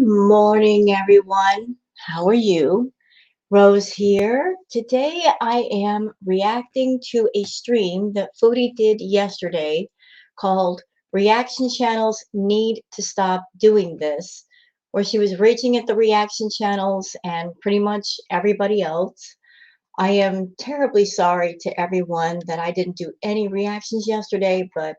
morning, everyone. How are you? Rose here. Today I am reacting to a stream that Foodie did yesterday called Reaction Channels Need to Stop Doing This, where she was raging at the reaction channels and pretty much everybody else. I am terribly sorry to everyone that I didn't do any reactions yesterday, but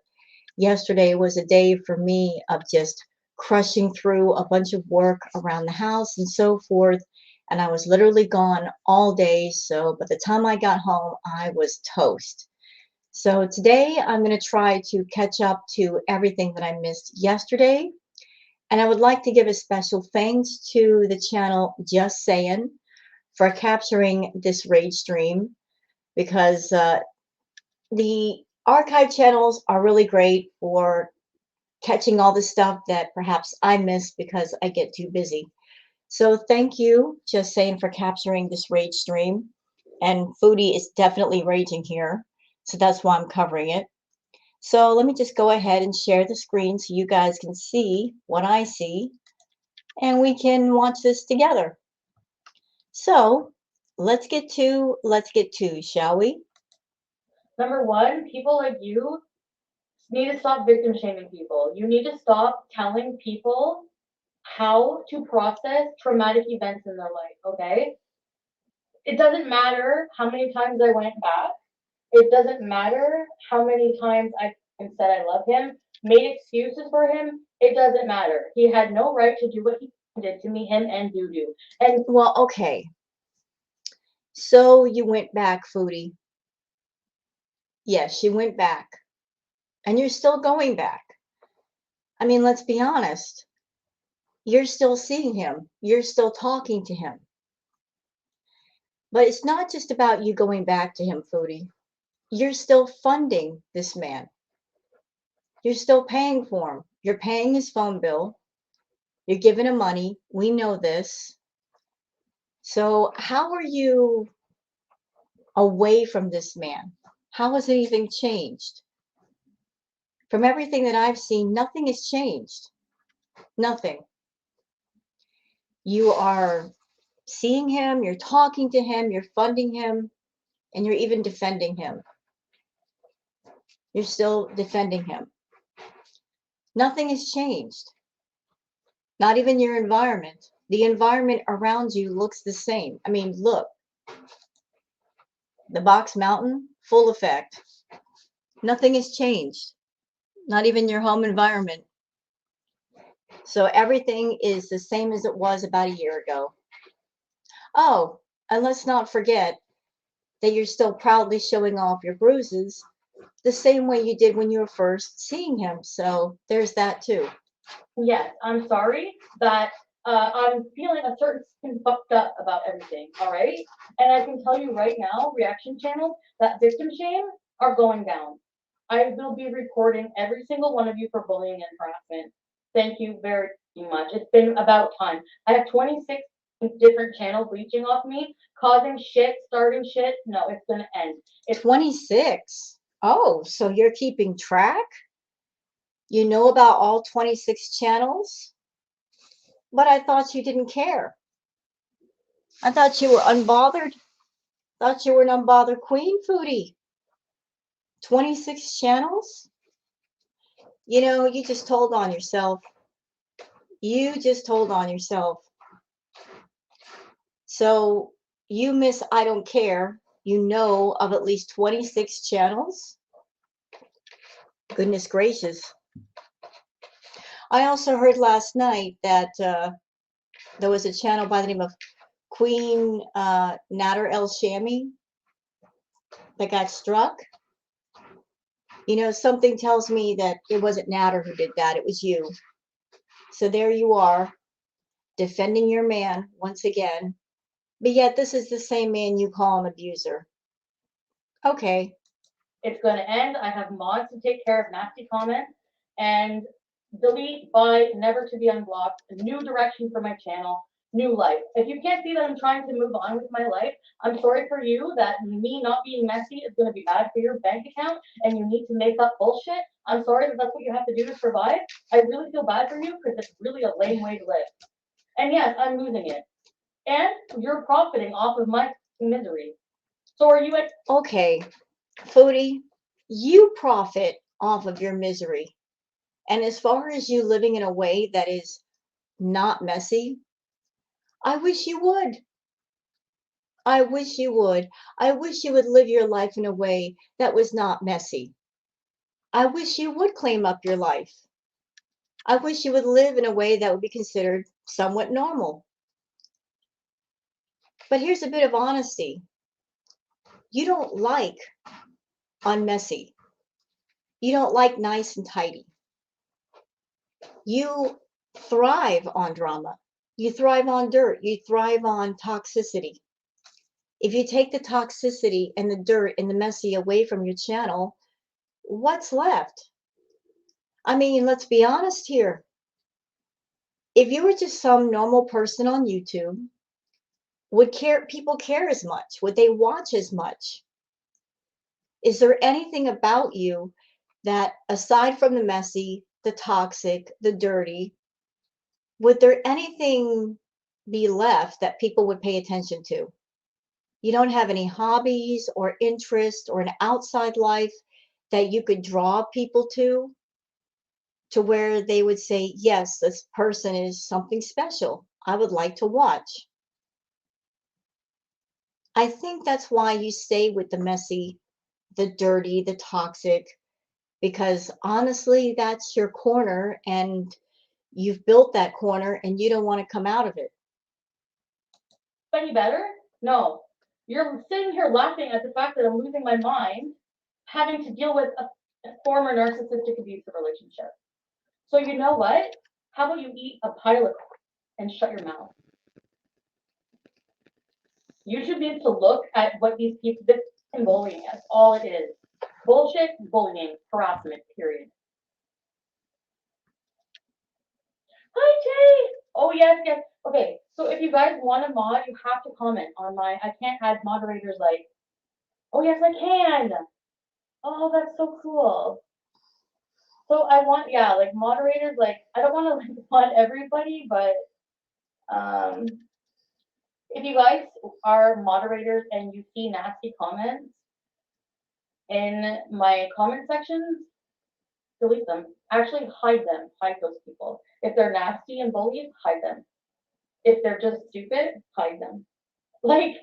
yesterday was a day for me of just crushing through a bunch of work around the house and so forth. And I was literally gone all day. So by the time I got home, I was toast. So today I'm going to try to catch up to everything that I missed yesterday. And I would like to give a special thanks to the channel Just Saying for capturing this rage stream because the archive channels are really great for catching all the stuff that perhaps I missed because I get too busy. So thank you, Just Saying, for capturing this rage stream. And Foodie is definitely raging here, so that's why I'm covering it. So let me just go ahead and share the screen so you guys can see what I see, and we can watch this together. So let's get to, shall we? Number one, people like you need to stop victim shaming people. You need to stop telling people how to process traumatic events in their life, okay? It doesn't matter how many times I went back. It doesn't matter how many times I said I love him, made excuses for him. It doesn't matter. He had no right to do what he did to me, him and Doo. And Well, okay. So you went back, Foodie. Yes, she went back. And you're still going back. I mean, let's be honest. You're still seeing him. You're still talking to him. But it's not just about you going back to him, Foodie. You're still funding this man. You're still paying for him. You're paying his phone bill. You're giving him money. We know this. So how are you away from this man? How has anything changed? From everything that I've seen, nothing has changed. Nothing. You are seeing him, you're talking to him, you're funding him, and you're even defending him. You're still defending him. Nothing has changed. Not even your environment. The environment around you looks the same. I mean, look, the Box Mountain, full effect. Nothing has changed. Not even your home environment. So everything is the same as it was about a year ago. Oh, and let's not forget that you're still proudly showing off your bruises the same way you did when you were first seeing him. So there's that too. yes, I'm sorry that I'm feeling a certain fucked up about everything, all right? And I can tell you right now, reaction channels that victim shame are going down. I will be reporting every single one of you for bullying and harassment. Thank you very much. It's been about time. I have 26 different channels leeching off me, causing shit, starting shit. No, it's gonna end. It's 26. Oh, so you're keeping track? You know about all 26 channels? But I thought you didn't care. I thought you were unbothered. Thought you were an unbothered queen, Foodie. 26 channels? You know, you just told on yourself. You just told on yourself. So you miss I don't care. You know of at least 26 channels? Goodness gracious. I also heard last night that there was a channel by the name of Queen Nader El Shami that got struck. You know, something tells me that it wasn't Nader who did that, it was you. So there you are, defending your man once again. But yet this is the same man you call an abuser. Okay. It's going to end. I have mods to take care of nasty comments and delete by never to be unblocked. A new direction for my channel, new life. If you can't see that I'm trying to move on with my life, I'm sorry for you that me not being messy is going to be bad for your bank account and you need to make up bullshit. I'm sorry that that's what you have to do to survive. I really feel bad for you because it's really a lame way to live. And yes, I'm losing it. And you're profiting off of my misery. So are you at Okay, Foodie, you profit off of your misery. And as far as you living in a way that is not messy, I wish you would. I wish you would. I wish you would live your life in a way that was not messy. I wish you would claim up your life. I wish you would live in a way that would be considered somewhat normal. But here's a bit of honesty. You don't like unmessy. You don't like nice and tidy. You thrive on drama. You thrive on dirt. You thrive on toxicity. If you take the toxicity and the dirt and the messy away from your channel, what's left? I mean, let's be honest here. If you were just some normal person on YouTube, would people care as much? Would they watch as much? Is there anything about you that, aside from the messy, the toxic, the dirty, would there anything be left that people would pay attention to? You don't have any hobbies or interests or an outside life that you could draw people to where they would say, yes, this person is something special. I would like to watch. I think that's why you stay with the messy, the dirty, the toxic, because honestly, that's your corner and you've built that corner and you don't want to come out of it. any better? No. You're sitting here laughing at the fact that I'm losing my mind, having to deal with a former narcissistic abusive relationship. So you know what? How about you eat a pile of and shut your mouth? YouTube needs to look at what these people, this is bullying us. All it is. Bullshit, bullying, harassment, period. Hi, Jay! Oh, yes, yes. Okay, so if you guys want to mod, you have to comment on my, I can't add moderators like, oh, yes, I can. Oh, that's so cool. So I want, yeah, like moderators, like, I don't want to like mod everybody, but um, if you guys are moderators and you see nasty comments in my comment sections, delete them. Actually, hide them. Hide those people. If they're nasty and bullies, hide them. If they're just stupid, hide them. Like,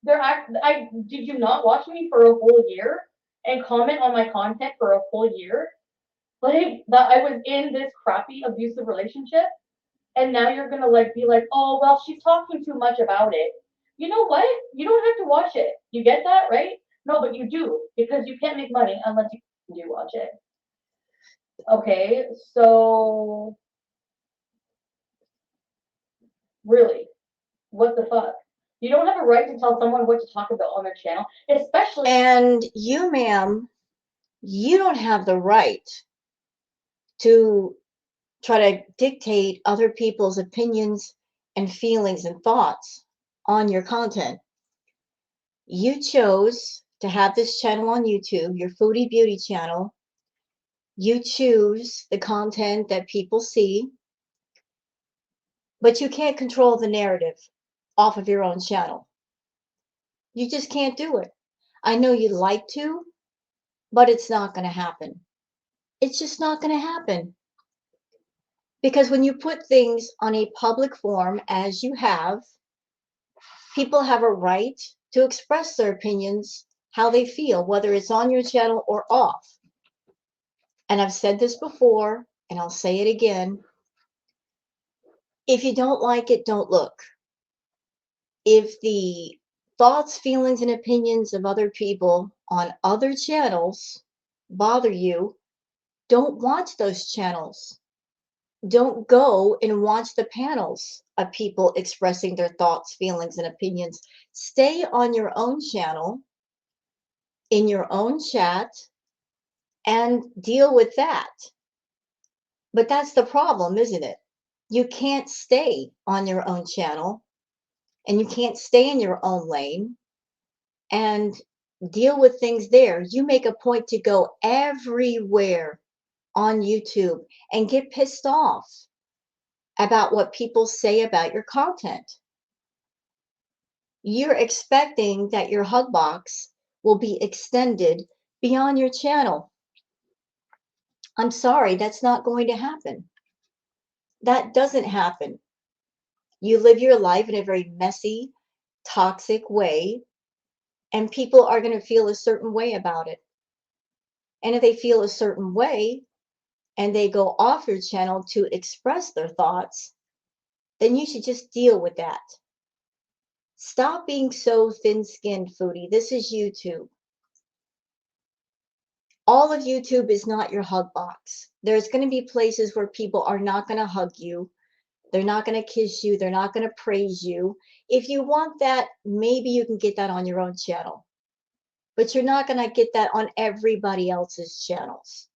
did you not watch me for a whole year and comment on my content for a whole year? Like, that I was in this crappy abusive relationship, and now you're gonna like be like, oh well, she's talking too much about it. You know what? You don't have to watch it. You get that, right? No, but you do, because you can't make money unless you do watch it. Okay, so really, what the fuck? You don't have a right to tell someone what to talk about on their channel, especially. And you, ma'am, you don't have the right to try to dictate other people's opinions and feelings and thoughts on your content. You chose to have this channel on YouTube, your Foodie Beauty channel. You choose the content that people see, but you can't control the narrative off of your own channel. You just can't do it. I know you'd like to, but it's not going to happen. It's just not going to happen. Because when you put things on a public forum, as you have, people have a right to express their opinions, how they feel, whether it's on your channel or off. And I've said this before, and I'll say it again. If you don't like it, don't look. If the thoughts, feelings, and opinions of other people on other channels bother you, don't watch those channels. Don't go and watch the panels of people expressing their thoughts, feelings, and opinions. Stay on your own channel, in your own chat, and deal with that. But that's the problem, isn't it? You can't stay on your own channel and you can't stay in your own lane and deal with things there. You make a point to go everywhere on YouTube and get pissed off about what people say about your content. You're expecting that your hug box will be extended beyond your channel. I'm sorry, that's not going to happen. That doesn't happen. You live your life in a very messy, toxic way, and people are going to feel a certain way about it. And if they feel a certain way and they go off your channel to express their thoughts, then you should just deal with that. Stop being so thin-skinned, Foodie. This is YouTube. All of YouTube is not your hug box. There's going to be places where people are not going to hug you. They're not going to kiss you. They're not going to praise you. If you want that, maybe you can get that on your own channel. But you're not going to get that on everybody else's channels.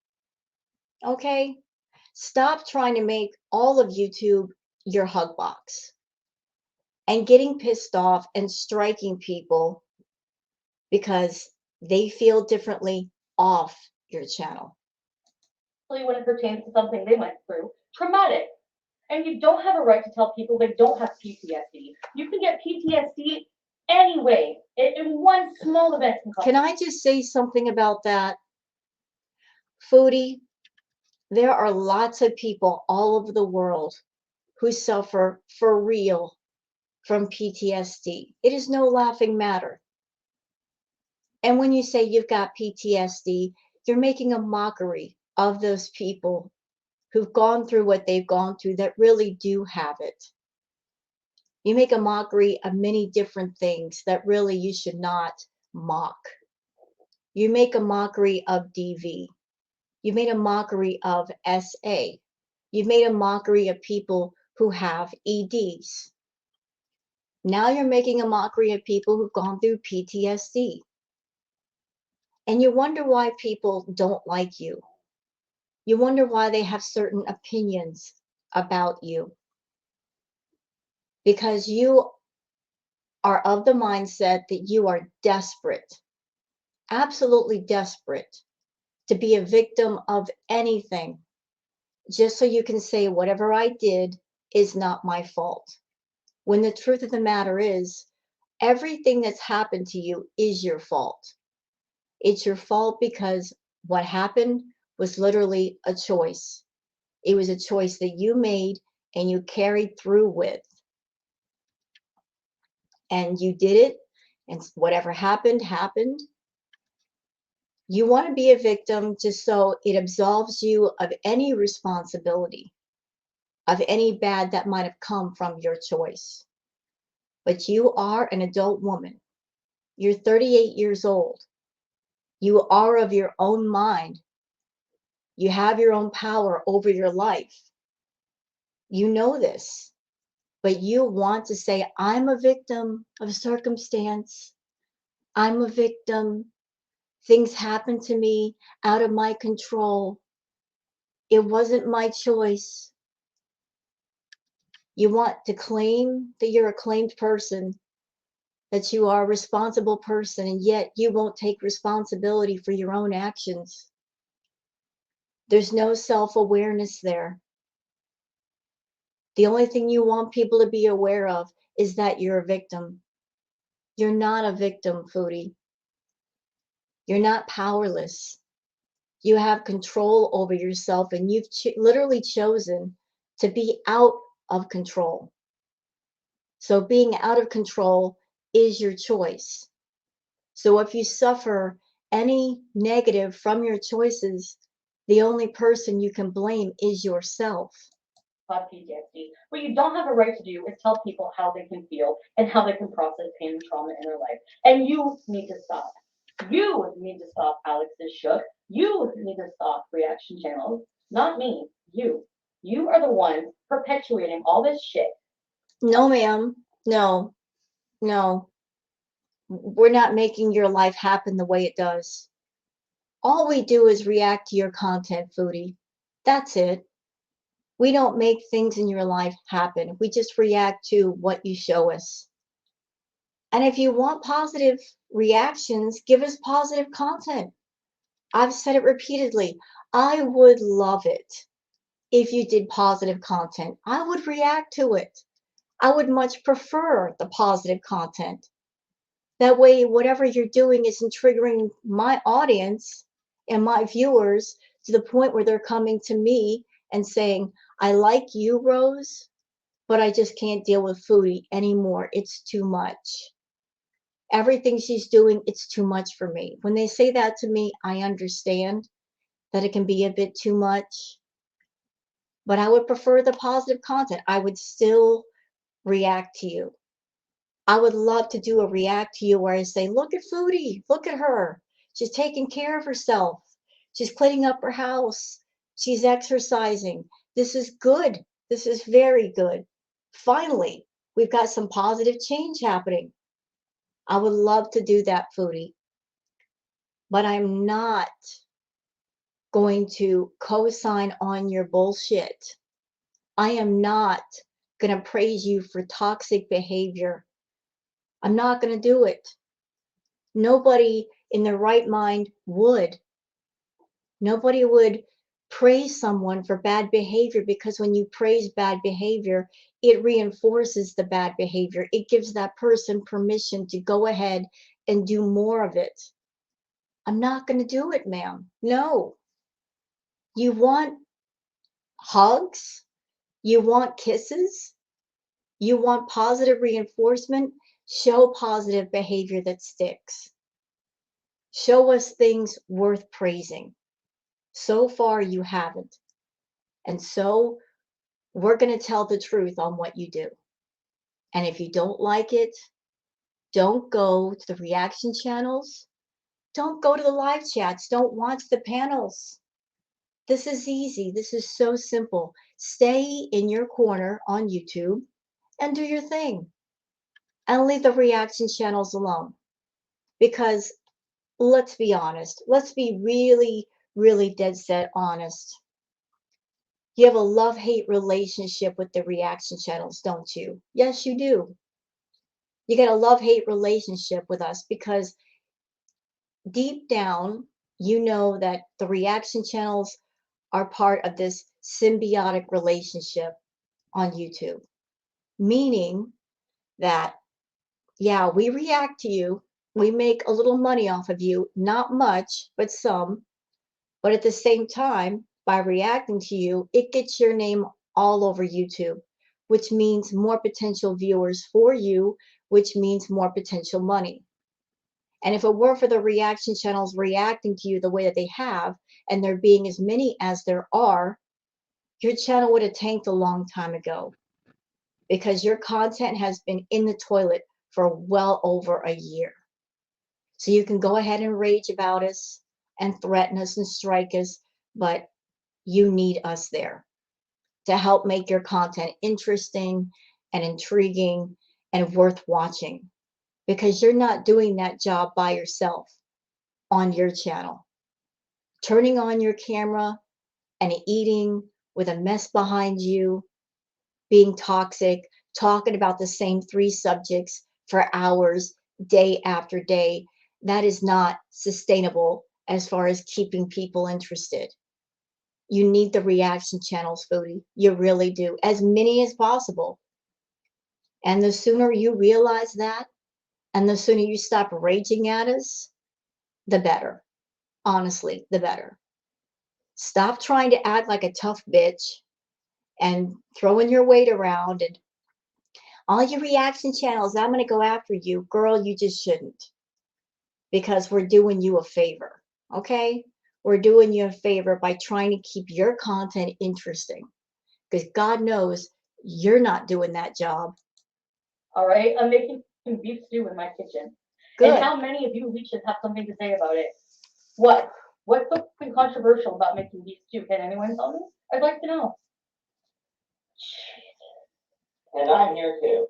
Okay? Stop trying to make all of YouTube your hug box and getting pissed off and striking people because they feel differently off your channel. When it pertains to something they went through, traumatic. And you don't have a right to tell people they don't have PTSD. You can get PTSD anyway, in one small event. Can I just say something about that? Foodie, there are lots of people all over the world who suffer for real from PTSD. It is no laughing matter. And when you say you've got PTSD, you're making a mockery of those people who've gone through what they've gone through that really do have it. You make a mockery of many different things that really you should not mock. You make a mockery of DV. You made a mockery of SA. You've made a mockery of people who have EDs. Now you're making a mockery of people who've gone through PTSD. And you wonder why people don't like you. You wonder why they have certain opinions about you. Because you are of the mindset that you are desperate, absolutely desperate, to be a victim of anything, just so you can say whatever I did is not my fault. When the truth of the matter is, everything that's happened to you is your fault. It's your fault because what happened was literally a choice. It was a choice that you made and you carried through with. And you did it, and whatever happened, happened. You want to be a victim just so it absolves you of any responsibility, of any bad that might have come from your choice. But you are an adult woman. You're 38 years old. You are of your own mind. You have your own power over your life. You know this, but you want to say, I'm a victim of circumstance. I'm a victim. Things happen to me out of my control. It wasn't my choice. You want to claim that you're a claimed person, that you are a responsible person, and yet you won't take responsibility for your own actions. There's no self-awareness there. The only thing you want people to be aware of is that you're a victim. You're not a victim, Foodie. You're not powerless. You have control over yourself, and you've literally chosen to be out of control. So being out of control is your choice. So if you suffer any negative from your choices, the only person you can blame is yourself. PTSD. What you don't have a right to do is tell people how they can feel and how they can process pain and trauma in their life. And you need to stop. You need to stop, Alex is shook. You need to stop reaction channels. Not me. You. You are the one perpetuating all this shit. No, ma'am. No. No. We're not making your life happen the way it does. All we do is react to your content, Foodie. That's it. We don't make things in your life happen. We just react to what you show us. And if you want positive reactions, give us positive content. I've said it repeatedly. I would love it if you did positive content. I would react to it. I would much prefer the positive content. That way, whatever you're doing isn't triggering my audience and my viewers to the point where they're coming to me and saying, I like you, Rose, but I just can't deal with Foodie anymore. It's too much. Everything she's doing, it's too much for me. When they say that to me, I understand that it can be a bit too much, but I would prefer the positive content. I would still react to you. I would love to do a react to you where I say, look at Foodie, look at her. She's taking care of herself. She's cleaning up her house. She's exercising. This is good. This is very good. Finally, we've got some positive change happening. I would love to do that, Foodie, but I'm not going to co-sign on your bullshit. I am not going to praise you for toxic behavior. I'm not going to do it. Nobody in their right mind would. Nobody would praise someone for bad behavior, because when you praise bad behavior, it reinforces the bad behavior. It gives that person permission to go ahead and do more of it. I'm not going to do it, ma'am. No. You want hugs? You want kisses? You want positive reinforcement? Show positive behavior that sticks. Show us things worth praising. So far, you haven't. And so we're going to tell the truth on what you do. And if you don't like it, don't go to the reaction channels. Don't go to the live chats. Don't watch the panels. This is easy. This is so simple. Stay in your corner on YouTube and do your thing. And leave the reaction channels alone. Because let's be honest. Let's be really, really dead set honest. You have a love-hate relationship with the reaction channels, don't you? Yes, you do. You get a love-hate relationship with us because deep down, you know that the reaction channels are part of this symbiotic relationship on YouTube. Meaning that, yeah, we react to you. We make a little money off of you. Not much, but some. But at the same time, by reacting to you, it gets your name all over YouTube, which means more potential viewers for you, which means more potential money. And if it were for the reaction channels reacting to you the way that they have, and there being as many as there are, your channel would have tanked a long time ago, because your content has been in the toilet for well over a year. So you can go ahead and rage about us and threaten us and strike us, but you need us there to help make your content interesting and intriguing and worth watching, because you're not doing that job by yourself on your channel. Turning on your camera and eating with a mess behind you, being toxic, talking about the same 3 subjects for hours, day after day, that is not sustainable as far as keeping people interested. You need the reaction channels, Foodie. You really do. As many as possible. And the sooner you realize that, and the sooner you stop raging at us, the better. Honestly, the better. Stop trying to act like a tough bitch and throwing your weight around and all your reaction channels, I'm going to go after you. Girl, you just shouldn't, because we're doing you a favor, okay? We're doing you a favor by trying to keep your content interesting, because God knows you're not doing that job. All right, I'm making beef stew in my kitchen. Good. And how many of you leeches have something to say about it? What? What's so controversial about making beef stew? Can anyone tell me? I'd like to know. And I'm here too.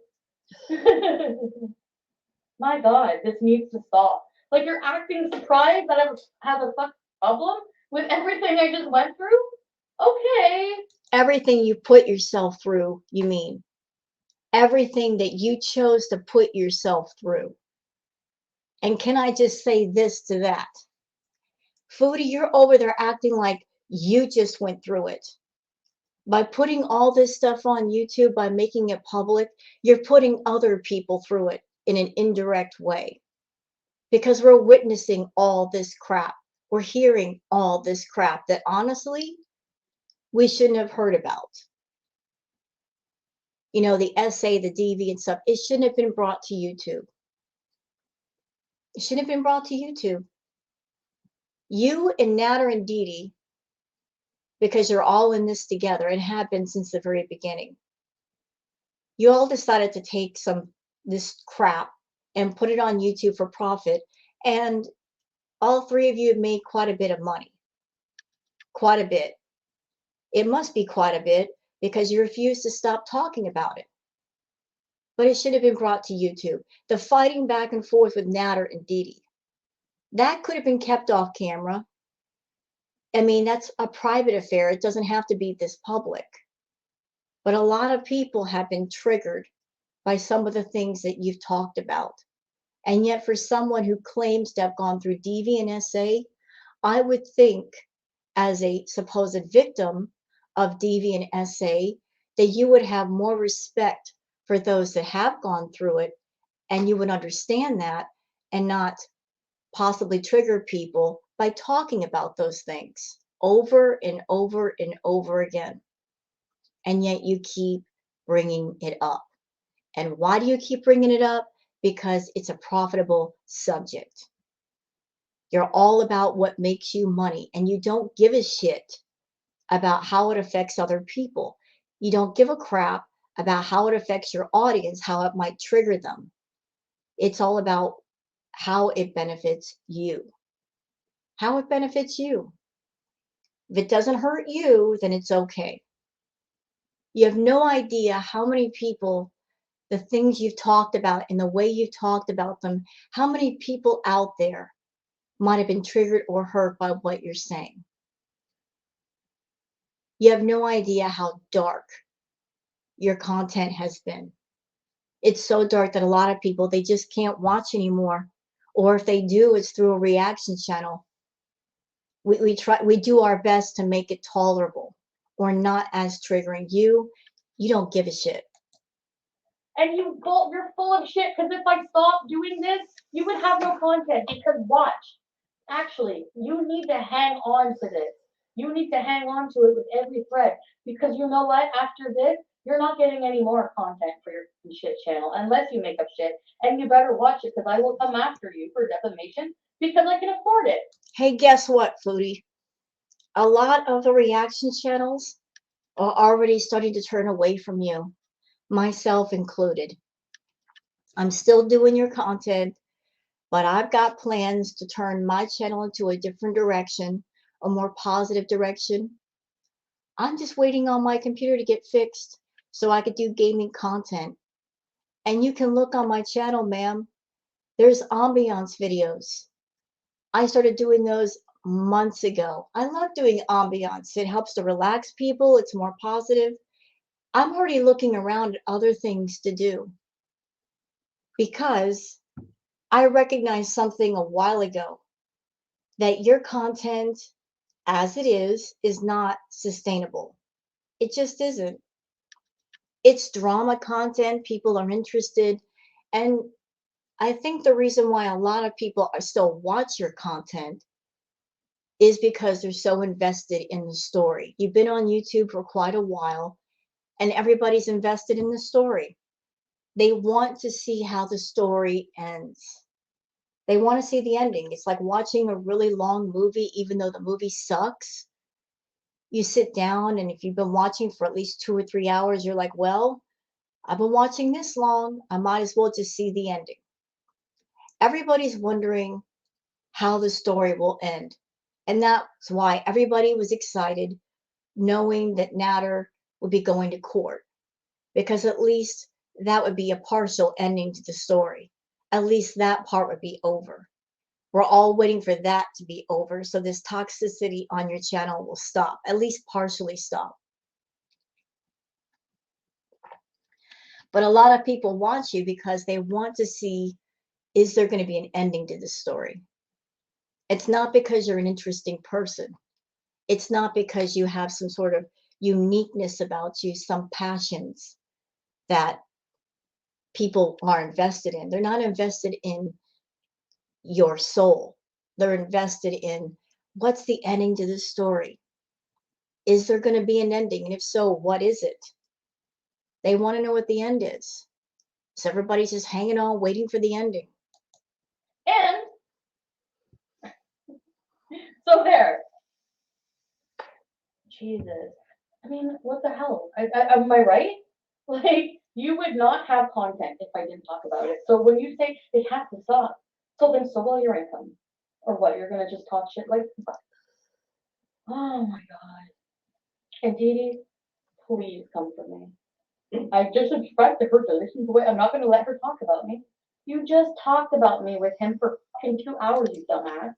My God, this needs to stop. Like, you're acting surprised that I have a fuck problem with everything I just went through? Okay. Everything you put yourself through, you mean. Everything that you chose to put yourself through. And can I just say this to that? Foodie, you're over there acting like you just went through it. By putting all this stuff on YouTube, by making it public, you're putting other people through it in an indirect way. Because we're witnessing all this crap. We're hearing all this crap that honestly, we shouldn't have heard about. You know, the essay, the DV and stuff, it shouldn't have been brought to YouTube. It shouldn't have been brought to YouTube. You and Natter and Dee, because you're all in this together and have been since the very beginning, you all decided to take this crap and put it on YouTube for profit, and all three of you have made quite a bit of money. Quite a bit. It must be quite a bit because you refuse to stop talking about it. But it should have been brought to YouTube. The fighting back and forth with Natter and Dee, that could have been kept off camera. I mean, that's a private affair. It doesn't have to be this public. But a lot of people have been triggered by some of the things that you've talked about. And yet for someone who claims to have gone through DV and SA, I would think as a supposed victim of DV and SA, that you would have more respect for those that have gone through it, and you would understand that and not possibly trigger people by talking about those things over and over and over again. And yet you keep bringing it up. And why do you keep bringing it up? Because it's a profitable subject. You're all about what makes you money, and you don't give a shit about how it affects other people. You don't give a crap about how it affects your audience, how it might trigger them. It's all about how it benefits you. How it benefits you. If it doesn't hurt you, then it's okay. You have no idea how many people, the things you've talked about and the way you've talked about them, how many people out there might have been triggered or hurt by what you're saying. You have no idea how dark your content has been. It's so dark that a lot of people, they just can't watch anymore. Or if they do, it's through a reaction channel. We do our best to make it tolerable or not as triggering. You don't give a shit. And you're full of shit, because if I stopped doing this, you would have no content. Because watch, actually, you need to hang on to this. You need to hang on to it with every thread, because you know what? After this, you're not getting any more content for your shit channel unless you make up shit. And you better watch it, because I will come after you for defamation because I can afford it. Hey, guess what, Foodie? A lot of the reaction channels are already starting to turn away from you, myself included. I'm still doing your content, but I've got plans to turn my channel into a different direction, a more positive direction. I'm just waiting on my computer to get fixed so I could do gaming content. And you can look on my channel, ma'am. There's ambiance videos. I started doing those months ago. I love doing ambiance. It helps to relax people. It's more positive. I'm already looking around at other things to do because I recognized something a while ago, that your content as it is not sustainable. It just isn't. It's drama content. People are interested. And I think the reason why a lot of people still watch your content is because they're so invested in the story. You've been on YouTube for quite a while, and everybody's invested in the story. They want to see how the story ends. They want to see the ending. It's like watching a really long movie, even though the movie sucks. You sit down, and if you've been watching for at least 2 or 3 hours, you're like, well, I've been watching this long. I might as well just see the ending. Everybody's wondering how the story will end. And that's why everybody was excited knowing that Natter would be going to court, because at least that would be a partial ending to the story. At least that part would be over. We're all waiting for that to be over, so this toxicity on your channel will stop, at least partially stop. But a lot of people want you because they want to see, is there going to be an ending to this story? It's not because you're an interesting person. It's not because you have some sort of uniqueness about you, some passions that people are invested in. They're not invested in your soul. They're invested in what's the ending to this story? Is there going to be an ending? And if so, what is it? They want to know what the end is. So everybody's just hanging on, waiting for the ending. And so there. Jesus. I mean, what the hell? Am I right? Like, you would not have content if I didn't talk about it. So when you say they have to stop, so then so will your income. Or what? You're gonna just talk shit like, oh my god. And Dee Dee, please come for me. I just subscribed to her to listen to it. I'm not gonna let her talk about me. You just talked about me with him for fucking 2 hours, you dumbass.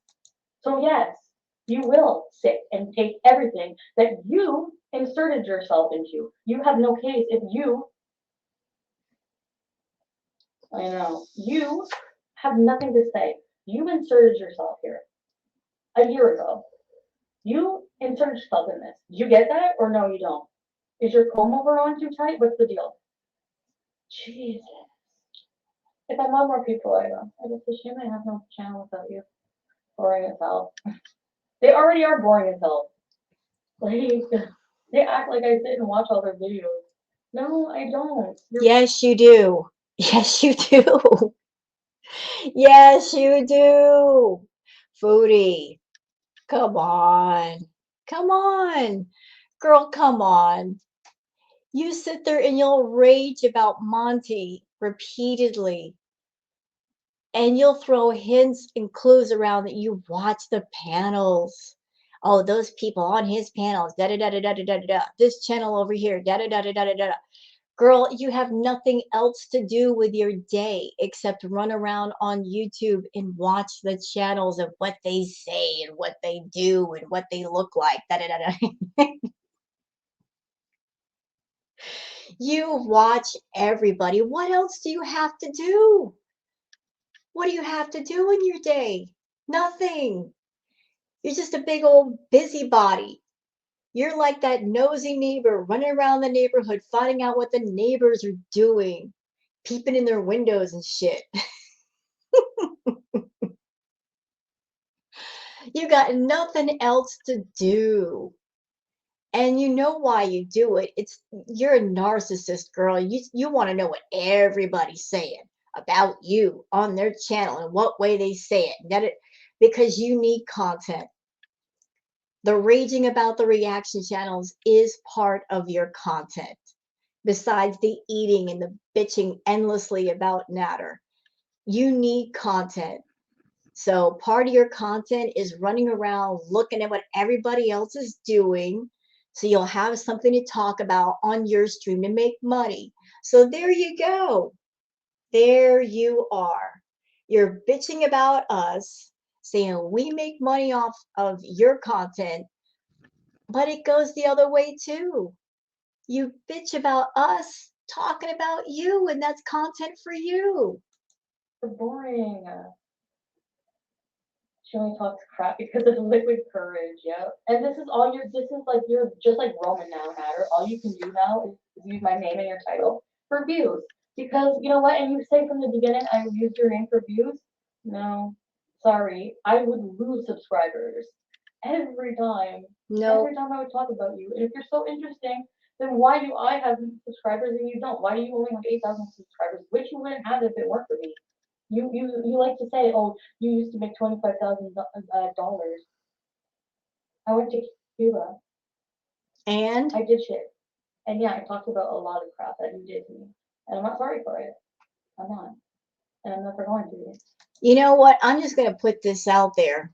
So yes, you will sit and take everything that you inserted yourself into. You have no case if you, I know, you have nothing to say. You inserted yourself here a year ago. You inserted yourself in this. Do you get that or no, you don't? Is your comb over on too tight? What's the deal? Jesus. If I want more people, I know. I guess it's a shame I have no channel without you. Boring as hell. They already are boring as hell. Like, they act like I sit and watch all their videos. No, I don't. Yes, you do. Yes, you do. Yes, you do. Foodie, come on. Come on. Girl, come on. You sit there and you'll rage about Monty repeatedly, and you'll throw hints and clues around that you watch the panels. Oh, those people on his panels, da da da da da da da da. This channel over here, da da da da da da da. Girl, you have nothing else to do with your day except run around on YouTube and watch the channels of what they say and what they do and what they look like. Da, da, da, da. You watch everybody. What else do you have to do? What do you have to do in your day? Nothing. You're just a big old busybody. You're like that nosy neighbor running around the neighborhood, finding out what the neighbors are doing, peeping in their windows and shit. You got nothing else to do. And you know why you do it. It's you're a narcissist, girl. You want to know what everybody's saying about you on their channel and what way they say it. Because you need content. The raging about the reaction channels is part of your content. Besides the eating and the bitching endlessly about Natter, you need content. So part of your content is running around looking at what everybody else is doing. So you'll have something to talk about on your stream to make money. So there you go. There you are. You're bitching about us, saying we make money off of your content, but it goes the other way too. You bitch about us talking about you, and that's content for you. They're boring. She only talks crap because of liquid courage, yeah. And this is all you're just like Roman now, Matter. All you can do now is use my name in your title for views. Because you know what, and you say from the beginning I used your name for views. No. Sorry. I would lose subscribers. Every time. No. Every time I would talk about you. And if you're so interesting, then why do I have subscribers and you don't? Why do you only have 8,000 subscribers? Which you wouldn't have if it weren't for me. You like to say, oh, you used to make $25,000. I went to Cuba. And I did shit. And yeah, I talked about a lot of crap that you did to me. And I'm not sorry for it. I'm not. And I'm never going to be. You know what? I'm just going to put this out there.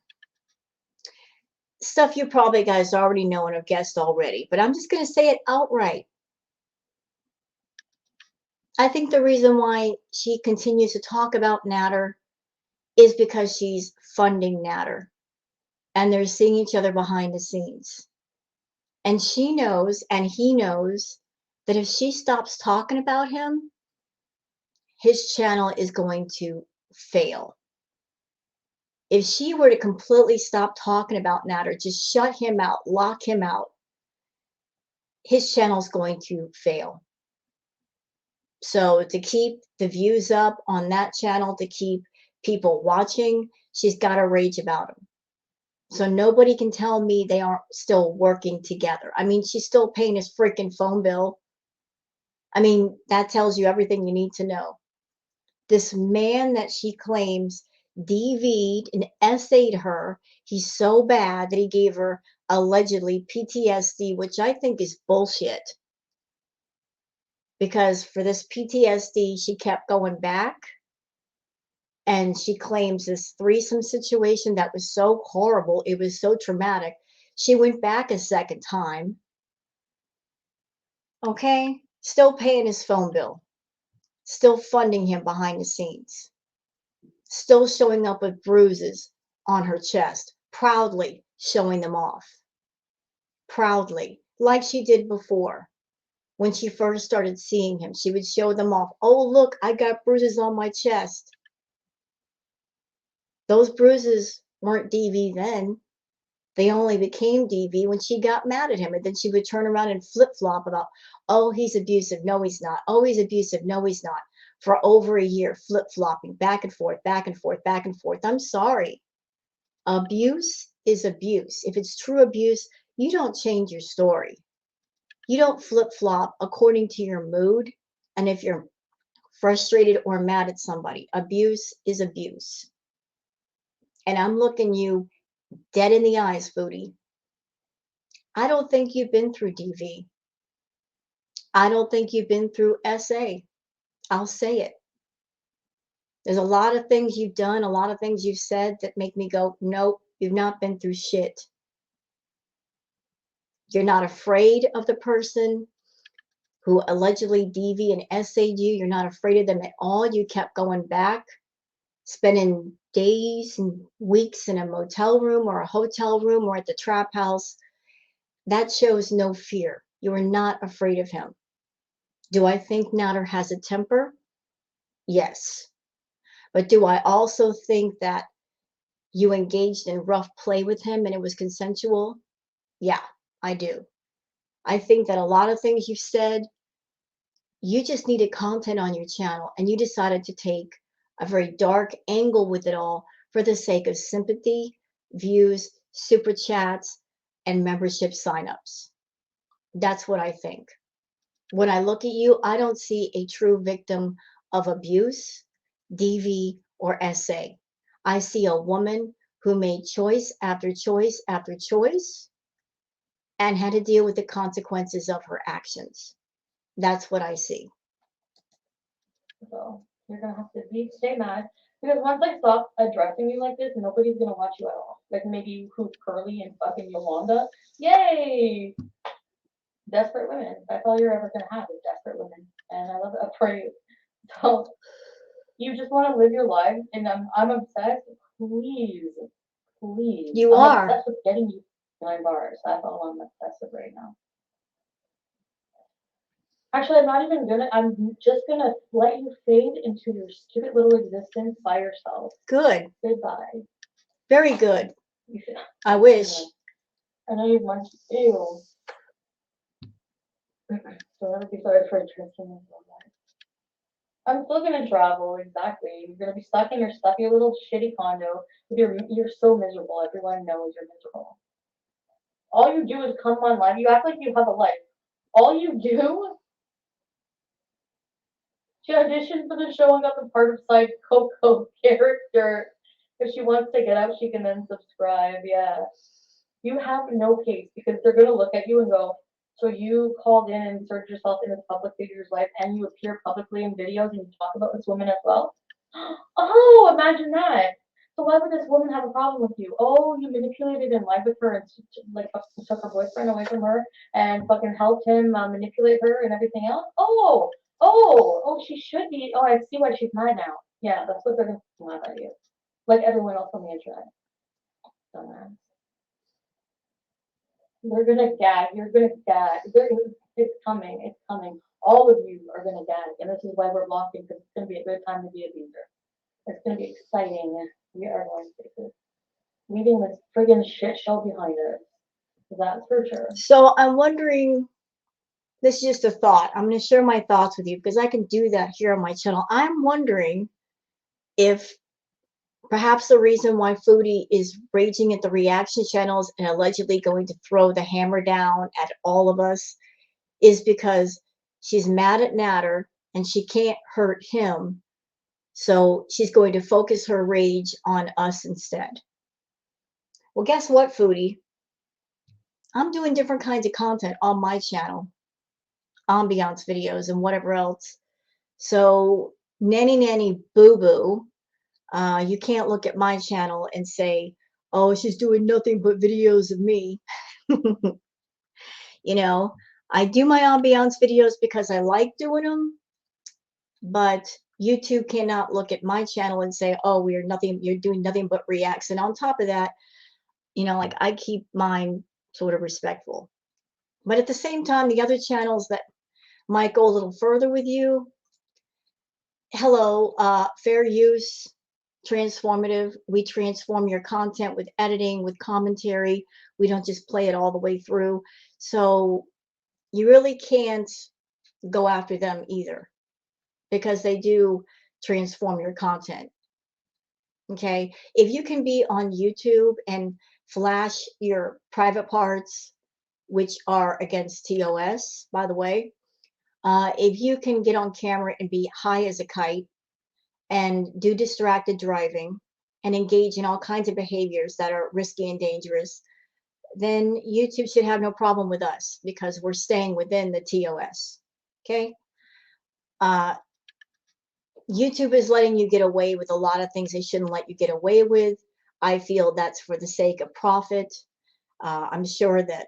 Stuff you probably guys already know and have guessed already, but I'm just going to say it outright. I think the reason why she continues to talk about Natter is because she's funding Natter. And they're seeing each other behind the scenes. And she knows, and he knows, that if she stops talking about him, his channel is going to fail. If she were to completely stop talking about Natter, just shut him out, lock him out, his channel's going to fail. So to keep the views up on that channel, to keep people watching, she's got to rage about him. So nobody can tell me they aren't still working together. I mean, she's still paying his freaking phone bill. I mean, that tells you everything you need to know. This man that she claims DV'd and essayed her, he's so bad that he gave her allegedly PTSD, which I think is bullshit. Because for this PTSD, she kept going back, and she claims this threesome situation that was so horrible, it was so traumatic. She went back a second time. Okay, still paying his phone bill, still funding him behind the scenes, still showing up with bruises on her chest, proudly showing them off, proudly, like she did before. When she first started seeing him, she would show them off. Oh, look, I got bruises on my chest. Those bruises weren't DV then. They only became DV when she got mad at him. And then she would turn around and flip-flop about, oh, he's abusive. No, he's not. Oh, he's abusive. No, he's not. For over a year, flip-flopping back and forth, back and forth, back and forth. I'm sorry. Abuse is abuse. If it's true abuse, you don't change your story. You don't flip-flop according to your mood. And if you're frustrated or mad at somebody, abuse is abuse. And I'm looking you dead in the eyes, Foodie. I don't think you've been through DV. I don't think you've been through SA. I'll say it. There's a lot of things you've done, a lot of things you've said that make me go, nope, you've not been through shit. You're not afraid of the person who allegedly DV and SA'd you. You're not afraid of them at all. You kept going back, spending days and weeks in a motel room or a hotel room or at the trap house. That shows no fear. You are not afraid of him. Do I think Natter has a temper? Yes. But do I also think that you engaged in rough play with him and it was consensual? Yeah, I do. I think that a lot of things you've said, you just needed content on your channel and you decided to take a very dark angle with it all for the sake of sympathy, views, super chats, and membership signups. That's what I think. When I look at you, I don't see a true victim of abuse, DV, or SA. I see a woman who made choice after choice after choice and had to deal with the consequences of her actions. That's what I see. So you're gonna have to stay mad because once I stop addressing you like this, nobody's gonna watch you at all. Like maybe you who's Curly and fucking Yolanda. Yay! Desperate women. That's all you're ever gonna have is desperate women. And I love it for you. So you just want to live your life, and I'm obsessed. Please, please. You I'm are. obsessed with getting you 9 bars. That's all I'm obsessed with right now. Actually, I'm not even gonna. I'm just gonna let you fade into your stupid little existence by yourself. Good. Goodbye. Very good. You should. I wish. I know you want to do. So let me be sorry for drinking. I'm still gonna travel, exactly. You're gonna be stuck in your stuffy little shitty condo. You're so miserable. Everyone knows you're miserable. All you do is come on live. You act like you have a life. All you do. She auditioned for the show and got the part of side Coco character. If she wants to get out, she can then subscribe. Yeah. You have no case because they're gonna look at you and go, so you called in and inserted yourself in this public figure's life and you appear publicly in videos and you talk about this woman as well? Oh, imagine that. So why would this woman have a problem with you? Oh, you manipulated in life with her and like took her boyfriend away from her and fucking helped him manipulate her and everything else? Oh, she should be. Oh, I see why she's mad now. Yeah, that's what they're gonna be mad at you. Like everyone else on the internet. Dumbass. They're gonna gag. You're gonna gag. It's coming. It's coming. All of you are gonna gag, and this is why we're blocking because it's gonna be a good time to be a abuser. It's gonna be exciting. We are going to leaving this friggin' shit show behind us. That's for sure. So I'm wondering this is just a thought. I'm going to share my thoughts with you because I can do that here on my channel. I'm wondering if perhaps the reason why Foodie is raging at the reaction channels and allegedly going to throw the hammer down at all of us is because she's mad at Natter and she can't hurt him. So she's going to focus her rage on us instead. Well, guess what, Foodie? I'm doing different kinds of content on my channel, ambiance videos and whatever else. So nanny boo boo, you can't look at my channel and say, oh, she's doing nothing but videos of me. You know, I do my ambiance videos because I like doing them, but YouTube cannot look at my channel and say, oh, you're doing nothing but reacts. And on top of that, like I keep mine sort of respectful. But at the same time, the other channels that might go a little further with you, hello, fair use, transformative. We transform your content with editing, with commentary. We don't just play it all the way through. So you really can't go after them either because they do transform your content. Okay. If you can be on YouTube and flash your private parts, which are against TOS, by the way, if you can get on camera and be high as a kite and do distracted driving and engage in all kinds of behaviors that are risky and dangerous, then YouTube should have no problem with us because we're staying within the TOS. Okay. YouTube is letting you get away with a lot of things they shouldn't let you get away with. I feel that's for the sake of profit. I'm sure that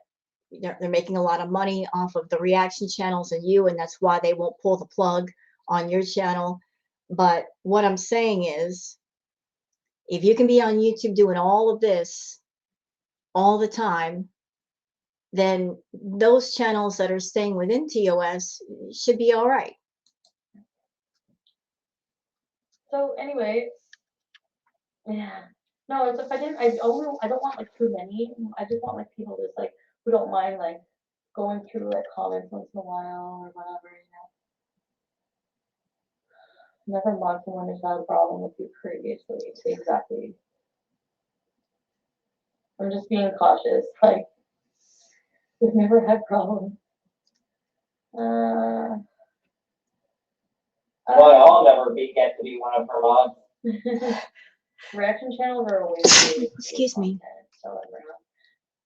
they're making a lot of money off of the reaction channels and you, and that's why they won't pull the plug on your channel. But what I'm saying is, if you can be on YouTube doing all of this all the time, then those channels that are staying within TOS should be all right. So anyway, yeah. No, it's if I don't want like too many. I just want like people just like who don't mind like going through like comments once in a while or whatever, Never mind someone who's had a problem with you previously. Exactly. I'm just being cautious. Like we've never had problems. Well, I'll never get to be one of her mods. Reaction channels are a way to Excuse me. So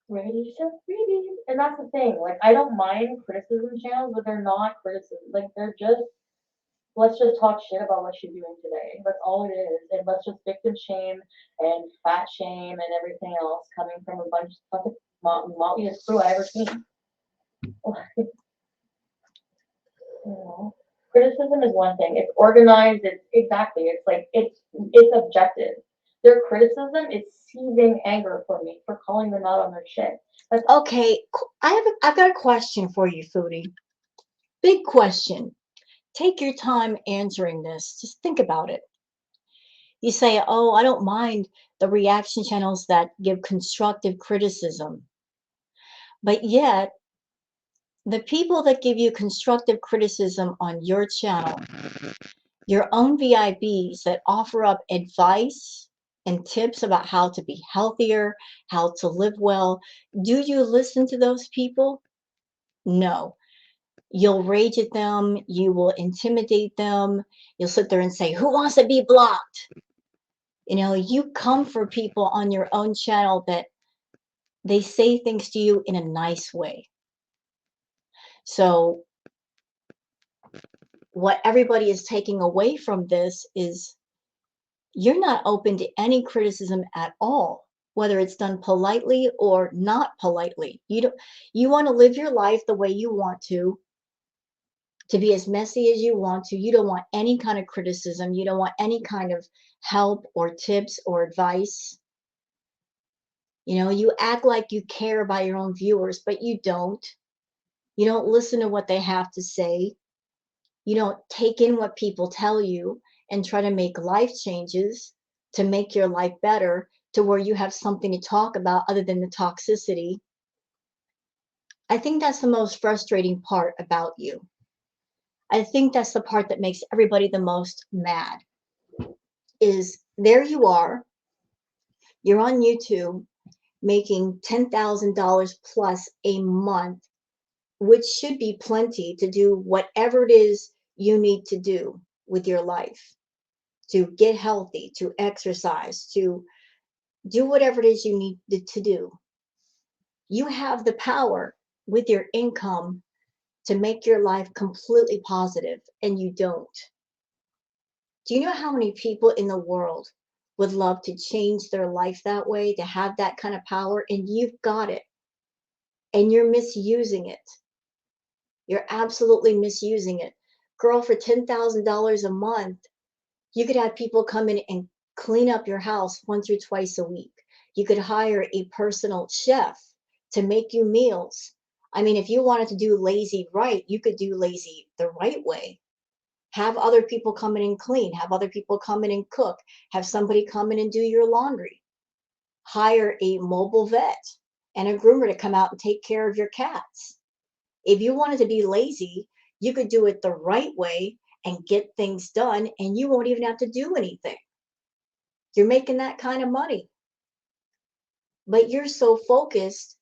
we're ready to freebie. And that's the thing. Like I don't mind criticism channels, but they're not criticism. Like they're just let's just talk shit about what you're doing today. That's all it is. And let's just victim shame and fat shame and everything else coming from a bunch of fucking mobbiest crew I ever seen. Criticism is one thing. It's organized. It's exactly. It's like it's objective. Their criticism is seething anger for me for calling them out on their shit. That's okay. I've got a question for you, Foodie. Big question. Take your time answering this. Just think about it. You say, oh, I don't mind the reaction channels that give constructive criticism. But yet, the people that give you constructive criticism on your channel, your own VIBs that offer up advice and tips about how to be healthier, how to live well, do you listen to those people? No. You'll rage at them, you will intimidate them, you'll sit there and say, who wants to be blocked? You come for people on your own channel that they say things to you in a nice way. So what everybody is taking away from this is you're not open to any criticism at all, whether it's done politely or not politely. You want to live your life the way you want to be as messy as you want to. You don't want any kind of criticism. You don't want any kind of help or tips or advice. You act like you care about your own viewers, but you don't. You don't listen to what they have to say. You don't take in what people tell you and try to make life changes to make your life better to where you have something to talk about other than the toxicity. I think that's the most frustrating part about you. I think that's the part that makes everybody the most mad is there you are, you're on YouTube making $10,000 plus a month, which should be plenty to do whatever it is you need to do with your life, to get healthy, to exercise, to do whatever it is you need to do. You have the power with your income to make your life completely positive, and you don't. Do you know how many people in the world would love to change their life that way, to have that kind of power? And you've got it, and you're misusing it. You're absolutely misusing it. Girl, for $10,000 a month, you could have people come in and clean up your house once or twice a week. You could hire a personal chef to make you meals. I mean, if you wanted to do lazy right, you could do lazy the right way. Have other people come in and clean, have other people come in and cook, have somebody come in and do your laundry. Hire a mobile vet and a groomer to come out and take care of your cats. If you wanted to be lazy, you could do it the right way and get things done, and you won't even have to do anything. You're making that kind of money. But you're so focused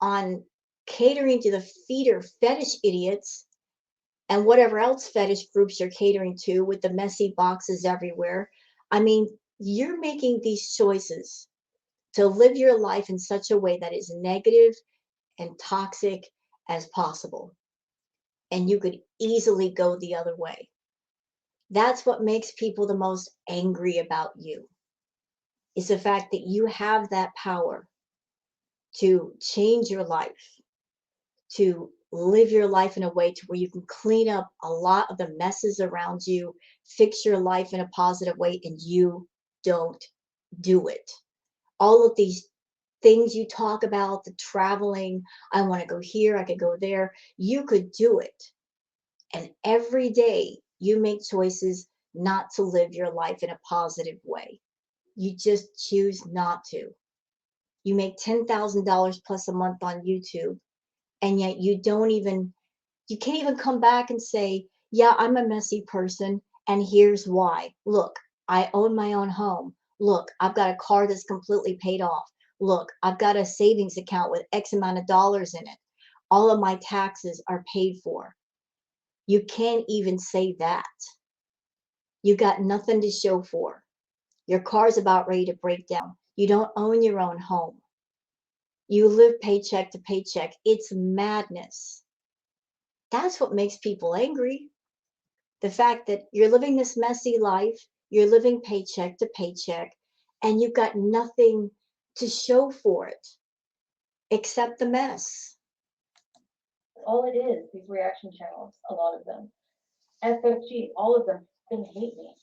on catering to the feeder fetish idiots and whatever else fetish groups you're catering to with the messy boxes everywhere. I mean, you're making these choices to live your life in such a way that is negative and toxic as possible. And you could easily go the other way. That's what makes people the most angry about you, is the fact that you have that power to change your life, to live your life in a way to where you can clean up a lot of the messes around you, fix your life in a positive way, and you don't do it. All of these things you talk about, the traveling, I want to go here, I could go there, you could do it. And every day you make choices not to live your life in a positive way. You just choose not to. You make $10,000 plus a month on YouTube, and yet you can't even come back and say, yeah, I'm a messy person, and here's why. Look, I own my own home. Look, I've got a car that's completely paid off. Look, I've got a savings account with X amount of dollars in it. All of my taxes are paid for. You can't even say that. You got nothing to show for. Your car's about ready to break down. You don't own your own home. You live paycheck to paycheck. It's madness. That's what makes people angry. The fact that you're living this messy life, you're living paycheck to paycheck, and you've got nothing to show for it except the mess. All it is, these reaction channels, a lot of them. FFG, all of them fucking hate me.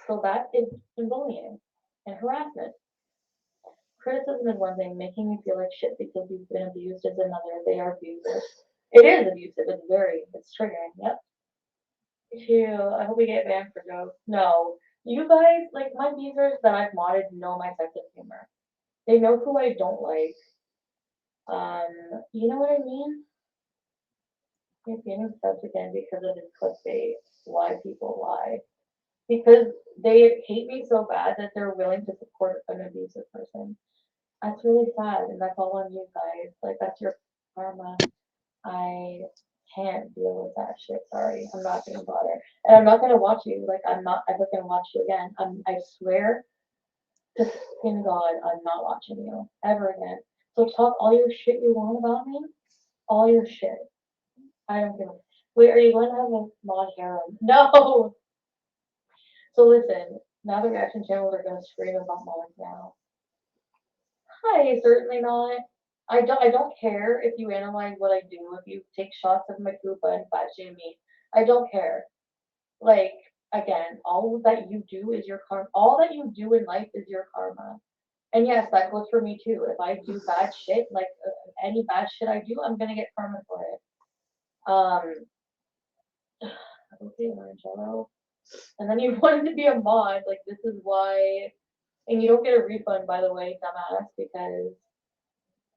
So that is bullying and harassment. Criticism is one thing, making me feel like shit because you've been abused is another. They are abusers. It is abusive. It's triggering. Yep. Phew, I hope we get banned for jokes. No. You guys, like my users that I've modded know my sense of humor. They know who I don't like. You know what I mean? You're being subs again because of this clickbait. Why people lie. Because they hate me so bad that they're willing to support an abusive person. That's really sad, and that's all on you guys. Like, that's your karma. I can't deal with that shit. Sorry, I'm not gonna bother, and I'm not gonna watch you. Like, I'm not ever gonna watch you again. I swear to fucking God, I'm not watching you ever again. So talk all your shit you want about me, all your shit. I don't give a. Wait, are you going to have a mod harem? No. So listen, now the reaction channels are gonna scream about mods now. Hi, certainly not. I don't care if you analyze what I do, if you take shots of my fupa and fat shame me. I don't care. Like, again, all that you do is your karma. All that you do in life is your karma. And yes, that goes for me too. If I do bad shit, like any bad shit I do, I'm gonna get karma for it. Okay, Marcello. And then you wanted to be a mod, like this is why, and you don't get a refund, by the way, dumbass, because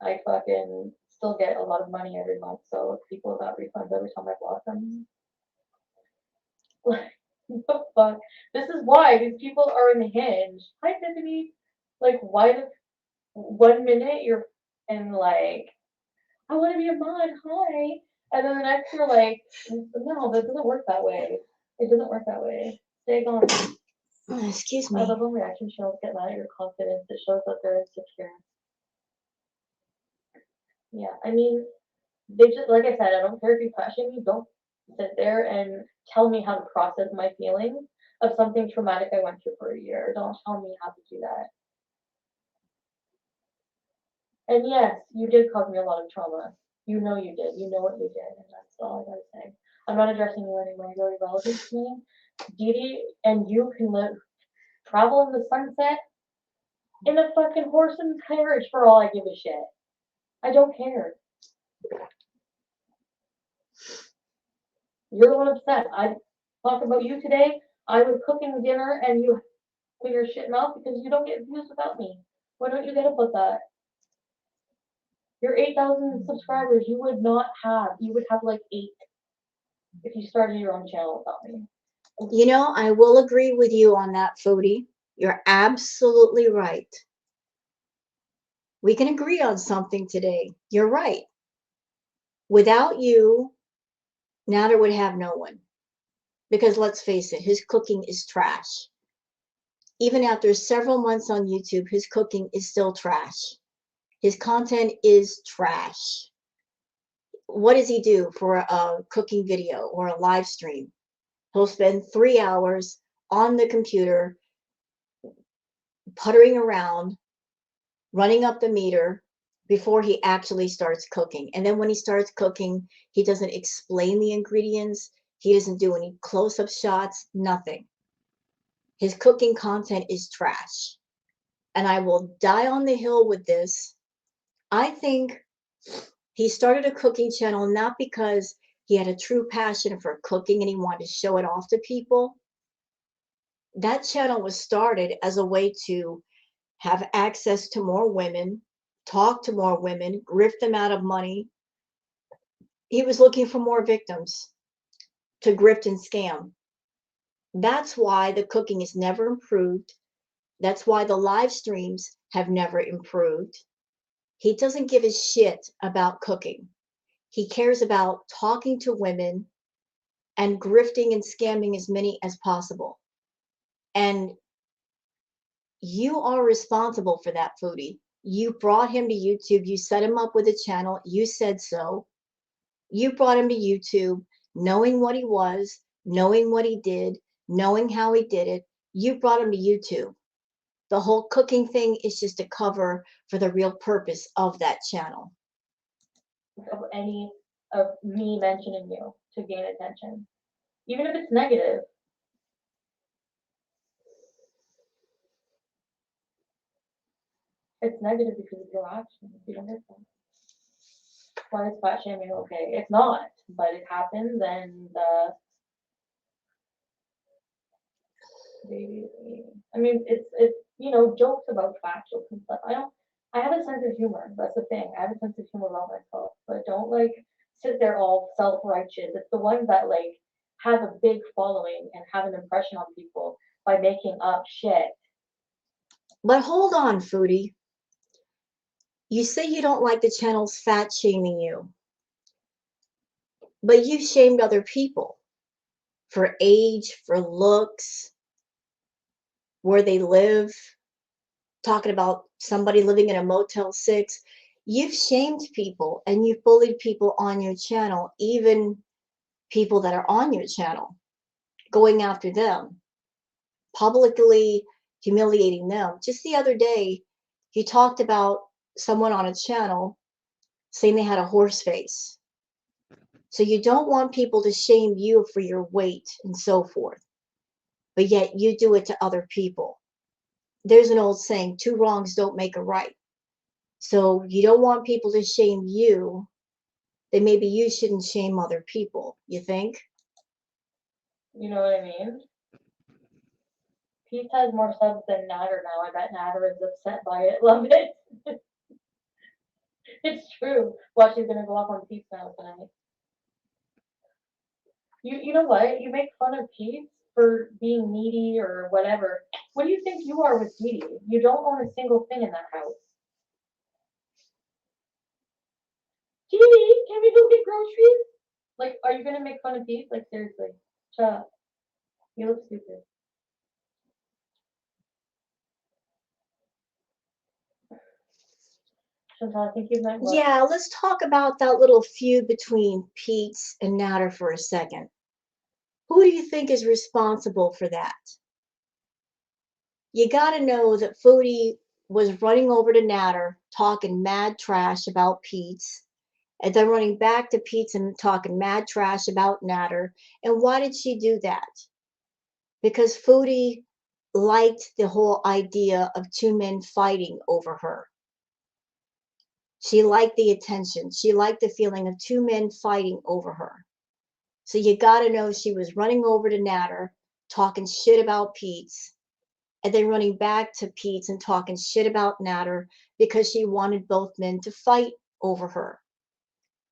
I fucking still get a lot of money every month, so people got refunds every time I block them. Like, the fuck? This is why these people are unhinged. Hi, Tiffany. Like, why the 1 minute you're and like, I want to be a mod, hi. And then the next you're like, no, that doesn't work that way. It doesn't work that way. Stay gone. Excuse I me. love when reaction channels get mad at your confidence. It shows that they're insecure. Yeah, I mean, they just, like I said, I don't care if you question me. Don't sit there and tell me how to process my feelings of something traumatic I went through for a year. Don't tell me how to do that. And yes, you did cause me a lot of trauma. You know you did. You know what you did, and that's all I gotta say. I'm not addressing you anymore. You're irrelevant to me. Dee and you can travel in the sunset in a fucking horse and carriage for all I give a shit. I don't care. You're the one upset. I talk about you today. I was cooking dinner and you put your shit mouth because you don't get views without me. Why don't you get up with that? Your 8,000 subscribers, you would not have. You would have like 8 if you started your own channel without me. You know, I will agree with you on that, Foodie. You're absolutely right. We can agree on something today. You're right. Without you, Nader would have no one. Because let's face it, his cooking is trash. Even after several months on YouTube, his cooking is still trash. His content is trash. What does he do for a cooking video or a live stream? He'll spend 3 hours on the computer, puttering around, running up the meter before he actually starts cooking. And then when he starts cooking, he doesn't explain the ingredients. He doesn't do any close-up shots, nothing. His cooking content is trash. And I will die on the hill with this. I think he started a cooking channel not because he had a true passion for cooking and he wanted to show it off to people. That channel was started as a way to have access to more women, talk to more women, grift them out of money. He was looking for more victims to grift and scam. That's why the cooking is never improved. That's why the live streams have never improved. He doesn't give a shit about cooking. He cares about talking to women and grifting and scamming as many as possible. And you are responsible for that, Foodie. You brought him to YouTube. You set him up with a channel. You said so. You brought him to YouTube, knowing what he was, knowing what he did, knowing how he did it. You brought him to YouTube. The whole cooking thing is just a cover for the real purpose of that channel. Of any of me mentioning you to gain attention, even if it's negative. It's negative because of your actions. You don't get that. Why is fat shaming okay? It's not, but it happens, and I mean, it's jokes about fat jokes and stuff. I have a sense of humor. That's the thing. I have a sense of humor about myself, but don't like sit there all self-righteous. It's the ones that like have a big following and have an impression on people by making up shit. But hold on, Foodie. You say you don't like the channels fat shaming you, but you shamed other people for age, for looks, where they live, talking about somebody living in a Motel 6. You've shamed people and you've bullied people on your channel, even people that are on your channel, going after them, publicly humiliating them. Just the other day, you talked about someone on a channel saying they had a horse face. So you don't want people to shame you for your weight and so forth, but yet you do it to other people. There's an old saying, 2 wrongs don't make a right. So you don't want people to shame you, then maybe you shouldn't shame other people, you think? You know what I mean? Pete has more subs than Nader now. I bet Nader is upset by it. Love it. It's true. Well, she's gonna go off on Pete's now tonight. You know what? You make fun of Pete for being needy or whatever. What do you think you are with Dee Dee? You don't own a single thing in that house. Dee Dee, can we go get groceries? Like, are you gonna make fun of Pete? Like, seriously. Shut up. You look stupid. Chantal, I think you meant what? Yeah, let's talk about that little feud between Pete's and Natter for a second. Who do you think is responsible for that? You got to know that Foodie was running over to Natter, talking mad trash about Pete's, and then running back to Pete's and talking mad trash about Natter. And why did she do that? Because Foodie liked the whole idea of two men fighting over her. She liked the attention. She liked the feeling of two men fighting over her. So you got to know she was running over to Natter, talking shit about Pete's, and then running back to Pete's and talking shit about Natter because she wanted both men to fight over her.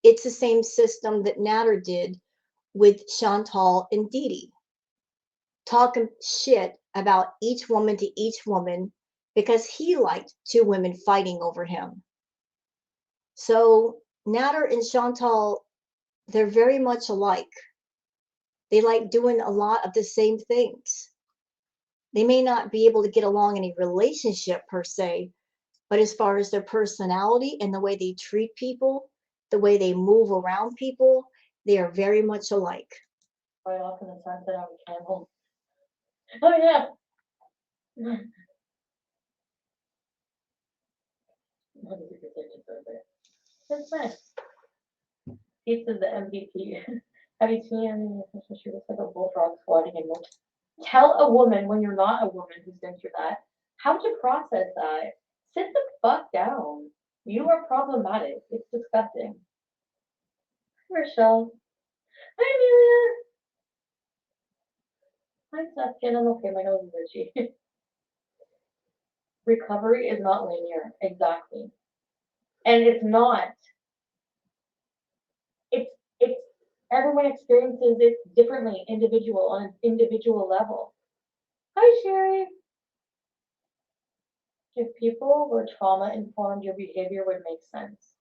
It's the same system that Natter did with Chantal and Dee Dee, talking shit about each woman to each woman because he liked two women fighting over him. So Natter and Chantal, they're very much alike. They like doing a lot of the same things. They may not be able to get along in a relationship per se, but as far as their personality and the way they treat people, the way they move around people, they are very much alike. Right off in the sunset on a candle. Oh yeah. That's nice. Pizza's the MVP. Have you seen she looks like a bullfrog squatting in milk? Tell a woman when you're not a woman who's been through that how to process that. Sit the fuck down. You are problematic. It's disgusting. Rochelle. Hi Amelia. Hi Saskia. I'm okay. My nose is itchy. Recovery is not linear. Exactly. And it's not. It's everyone experiences it differently, individual on an individual level. Hi Sherry. If people were trauma informed, your behavior would make sense.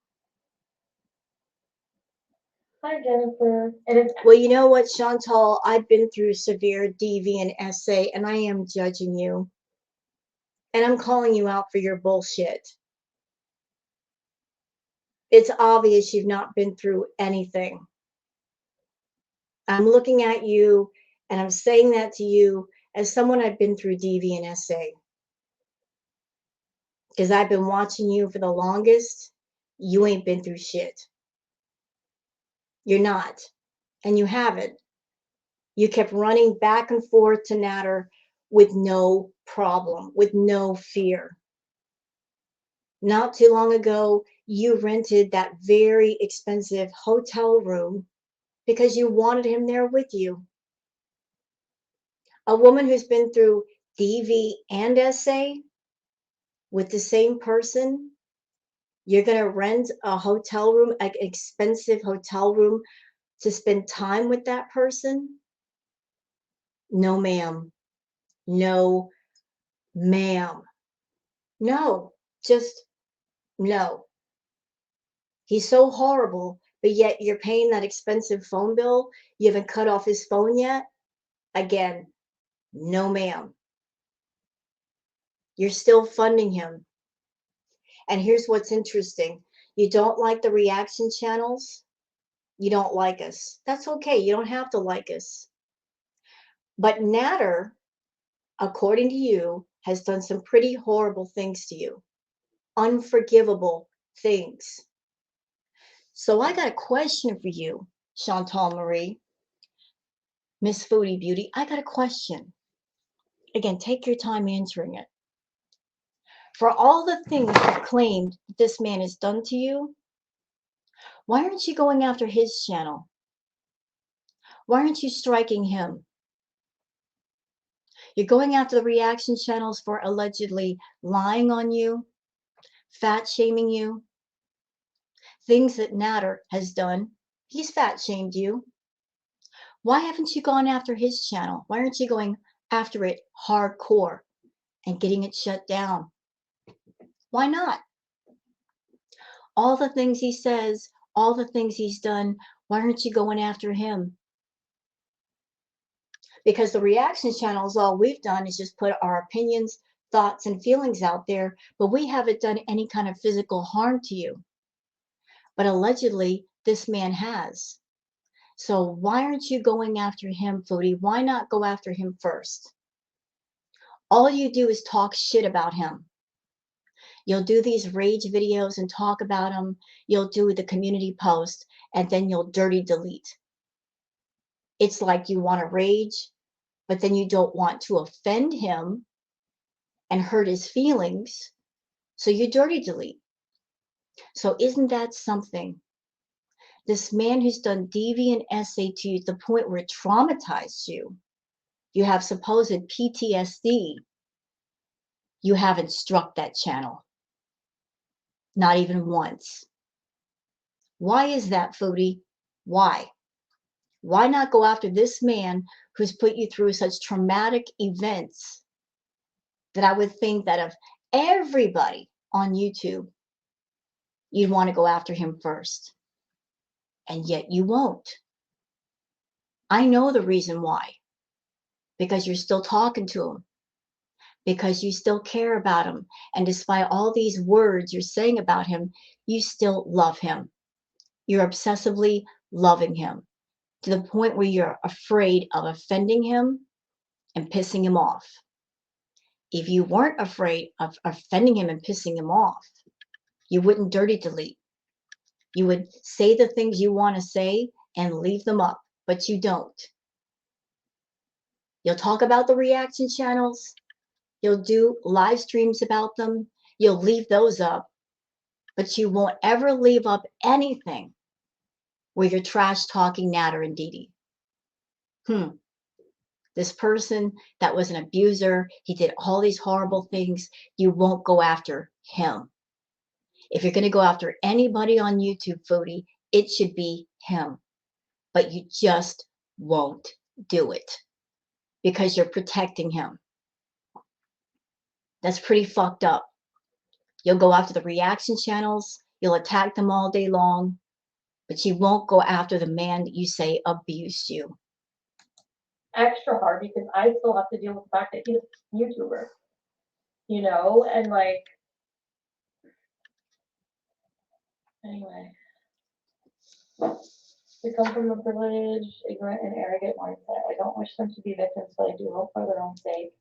Hi Jennifer. And it's Well, you know what, Chantal? I've been through severe DV and SA, and I am judging you. And I'm calling you out for your bullshit. It's obvious you've not been through anything. I'm looking at you and I'm saying that to you as someone I've been through DV and SA. Because I've been watching you for the longest. You ain't been through shit. You're not. And you haven't. You kept running back and forth to Natter with no problem, with no fear. Not too long ago, you rented that very expensive hotel room because you wanted him there with you. A woman who's been through DV and SA with the same person, you're going to rent a hotel room, an expensive hotel room to spend time with that person? No, ma'am. No, ma'am. No, just no. He's so horrible, but yet you're paying that expensive phone bill. You haven't cut off his phone yet. Again, no, ma'am. You're still funding him. And here's what's interesting. You don't like the reaction channels. You don't like us. That's okay. You don't have to like us. But Natter, according to you, has done some pretty horrible things to you. Unforgivable things. So I got a question for you, Chantal Marie, Miss Foodie Beauty. I got a question. Again, take your time answering it. For all the things you claimed this man has done to you, why aren't you going after his channel? Why aren't you striking him? You're going after the reaction channels for allegedly lying on you, fat shaming you. things that Natter has done. He's fat shamed you. Why haven't you gone after his channel? Why aren't you going after it hardcore and getting it shut down? Why not? All the things he says, all the things he's done, why aren't you going after him? Because the reaction channels, all we've done is just put our opinions, thoughts, and feelings out there, but we haven't done any kind of physical harm to you. But allegedly, this man has. So why aren't you going after him, Foodie? Why not go after him first? All you do is talk shit about him. You'll do these rage videos and talk about him. You'll do the community post, and then you'll dirty delete. It's like you want to rage, but then you don't want to offend him and hurt his feelings, so you dirty delete. So isn't that something? This man who's done deviant essay to you to the point where it traumatized you. You have supposed PTSD. You haven't struck that channel. Not even once. Why is that, Foodie? Why? Why not go after this man who's put you through such traumatic events that I would think that of everybody on YouTube, you'd want to go after him first. And yet you won't. I know the reason why. Because you're still talking to him. Because you still care about him. And despite all these words you're saying about him, you still love him. You're obsessively loving him to the point where you're afraid of offending him and pissing him off. If you weren't afraid of offending him and pissing him off, you wouldn't dirty delete. You would say the things you want to say and leave them up, but you don't. You'll talk about the reaction channels. You'll do live streams about them. You'll leave those up, but you won't ever leave up anything where you're trash talking Natter and Dee Dee. This person that was an abuser, he did all these horrible things, you won't go after him. If you're going to go after anybody on YouTube, Foodie, it should be him. But you just won't do it because you're protecting him. That's pretty fucked up. You'll go after the reaction channels, you'll attack them all day long, but you won't go after the man that you say abused you. Extra hard because I still have to deal with the fact that he's a YouTuber, you know, and like, anyway, we come from a privileged, ignorant, and arrogant mindset. I don't wish them to be victims, but I do hope for their own sake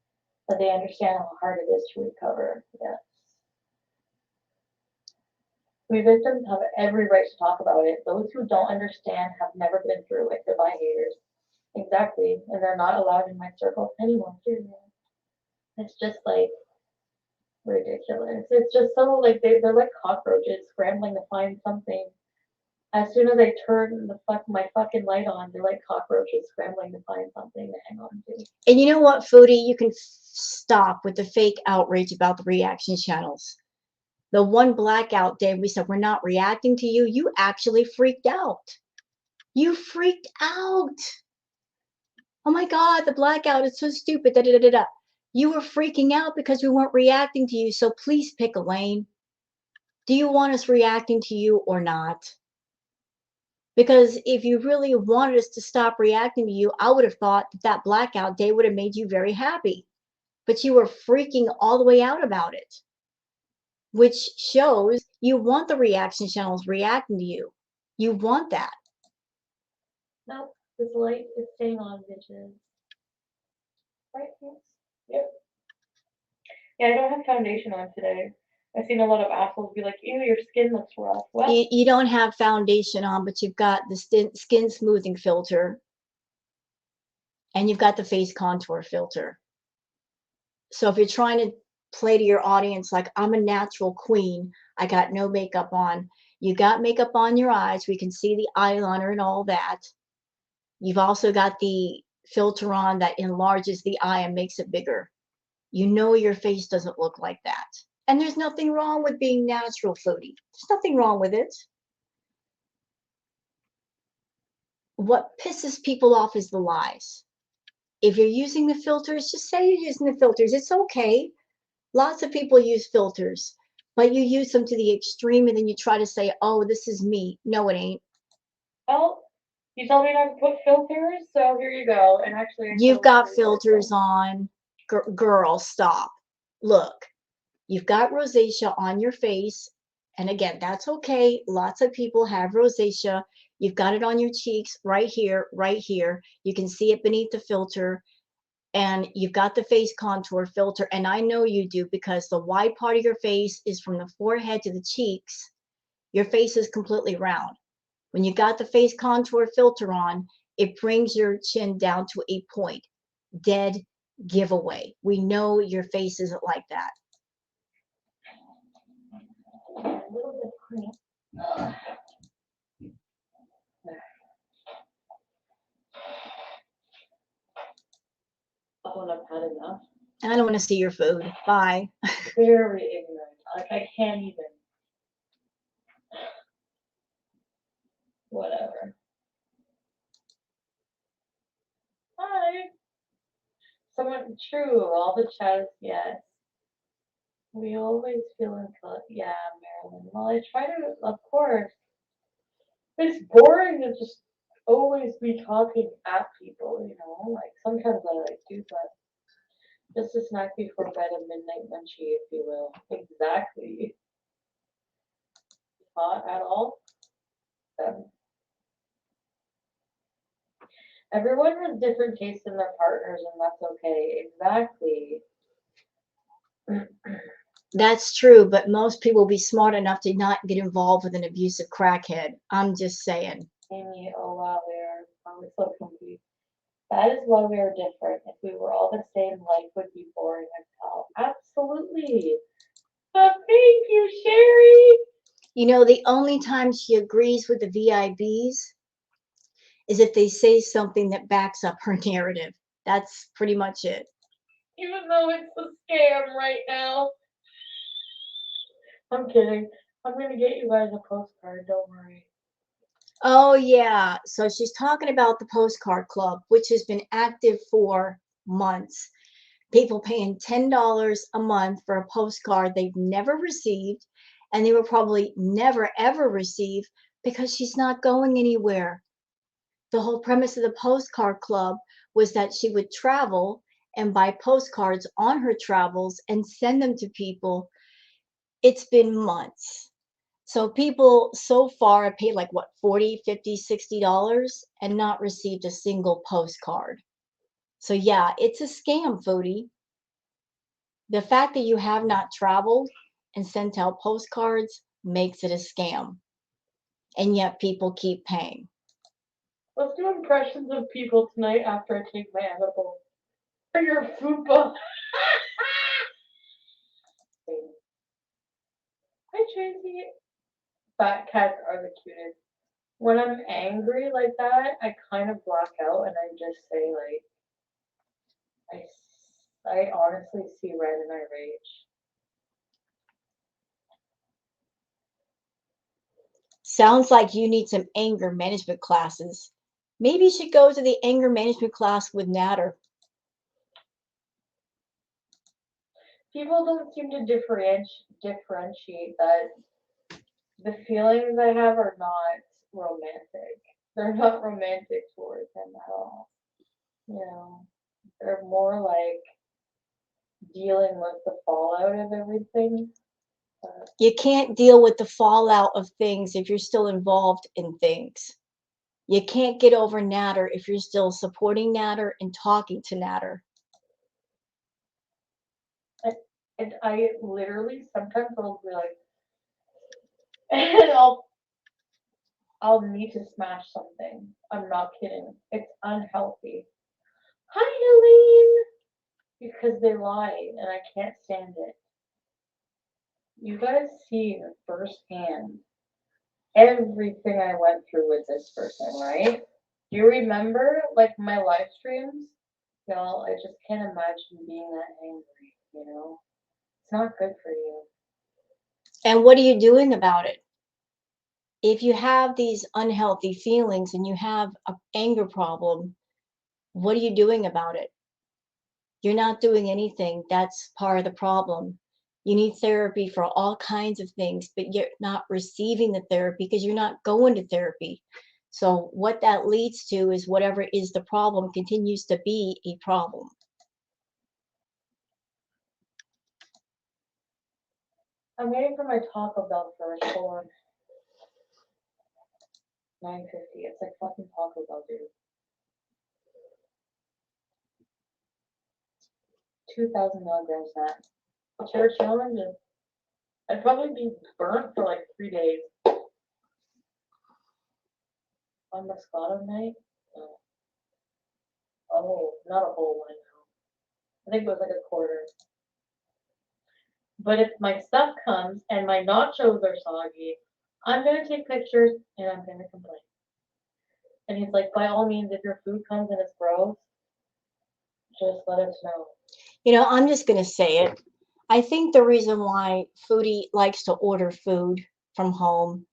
that they understand how hard it is to recover. Yes. We victims have every right to talk about it. Those who don't understand have never been through it. Goodbye, haters. Exactly. And they're not allowed in my circle anymore, too. It's just like ridiculous. It's just so like they're like cockroaches scrambling to find something. As soon as I turn my fucking light on, they're like cockroaches scrambling to find something to hang on to. And you know what, Foodie? You can stop with the fake outrage about the reaction channels. The one blackout day we said we're not reacting to you, you actually freaked out. You freaked out. Oh my God, the blackout is so stupid. Da, da, da, da. You were freaking out because we weren't reacting to you. So please pick a lane. Do you want us reacting to you or not? Because if you really wanted us to stop reacting to you, I would have thought that blackout day would have made you very happy. But you were freaking all the way out about it, which shows you want the reaction channels reacting to you. You want that. No, this light is staying on, bitches. Right, yes. Yep. Yeah, I don't have foundation on today. I've seen a lot of assholes be like, ew, your skin looks rough. Well, You don't have foundation on, but you've got the skin smoothing filter. And you've got the face contour filter. So if you're trying to play to your audience like I'm a natural queen, I got no makeup on. You got makeup on your eyes. We can see the eyeliner and all that. You've also got the filter on that enlarges the eye and makes it bigger. You know your face doesn't look like that. And there's nothing wrong with being natural, Foodie. There's nothing wrong with it. what pisses people off is the lies. If you're using the filters, just say you're using the filters. It's okay. Lots of people use filters, but you use them to the extreme and then you try to say, oh, this is me. No, it ain't. Well, you told me not to put filters, so here you go. And actually, I You've totally got agree with filters them. on. Girl, stop. Look, you've got rosacea on your face. And again, that's okay. Lots of people have rosacea. You've got it on your cheeks right here, right here. You can see it beneath the filter. And you've got the face contour filter. And I know you do because the wide part of your face is from the forehead to the cheeks. Your face is completely round. When you got the face contour filter on, it brings your chin down to a point. Dead giveaway. We know your face isn't like that. A little bit cramp. When I've had enough. I don't want to see your food. Bye. Very ignorant. Like I can't even. Whatever. Hi. Someone true. All the chats. Yes. We always feel in. Yeah, Marilyn. Well, I try to. Of course. It's boring to just always be talking at people. You know. Like sometimes I like to, but just a snack before bed, a midnight munchie, if you will. Exactly. Not at all. Everyone has different tastes in their partners, and that's okay. Exactly. That's true, but most people will be smart enough to not get involved with an abusive crackhead. I'm just saying. Amy, oh wow, we're probably so confused. That is why we are different. If we were all the same, life would be boring as hell. Absolutely. Thank you, Sherry. You know, the only time she agrees with the VIBs is if they say something that backs up her narrative. That's pretty much it. Even though it's a scam right now. I'm kidding. I'm gonna get you guys a postcard, don't worry. Oh, yeah. So she's talking about the postcard club, which has been active for months. People paying $10 a month for a postcard they've never received, and they will probably never ever receive because she's not going anywhere. The whole premise of the postcard club was that she would travel and buy postcards on her travels and send them to people. It's been months. So people so far have paid like what, 40, 50, $60 and not received a single postcard. So yeah, it's a scam, Foodie. The fact that you have not traveled and sent out postcards makes it a scam. And yet people keep paying. Let's do impressions of people tonight after I take my edible. For your food book. Hi, Tracy. Fat cats are the cutest. When I'm angry like that, I kind of black out and I just say like, I honestly see red and I rage. Sounds like you need some anger management classes. Maybe you should go to the anger management class with Natter. People don't seem to differentiate that the feelings I have are not romantic. They're not romantic towards him at all. You know, they're more like dealing with the fallout of everything. You can't deal with the fallout of things if you're still involved in things. You can't get over Natter if you're still supporting Natter and talking to Natter. And I literally sometimes I'll be like, and I'll need to smash something. I'm not kidding. It's unhealthy. Hi, Helene. Because they lie and I can't stand it. You guys see firsthand everything I went through with this person, right? Do you remember like my live streams? Y'all, I just can't imagine being that angry, you know? It's not good for you. And what are you doing about it? if you have these unhealthy feelings and you have an anger problem, what are you doing about it? You're not doing anything. That's part of the problem. You need therapy for all kinds of things, but you're not receiving the therapy because you're not going to therapy. So what that leads to is whatever is the problem continues to be a problem. I'm waiting for my Taco Bell first. Hold on. 9:50. It's like fucking Taco Bell, dude. 2,000 milligrams that. Cherry challenge, and I'd probably be burnt for like 3 days. On Moscato night? No. Oh, not a whole one. I think it was like a quarter. But if my stuff comes and my nachos are soggy, I'm gonna take pictures and I'm gonna complain. And he's like, by all means, if your food comes and it's gross, just let us know. You know, I'm just going to say it. I think the reason why Foodie likes to order food from home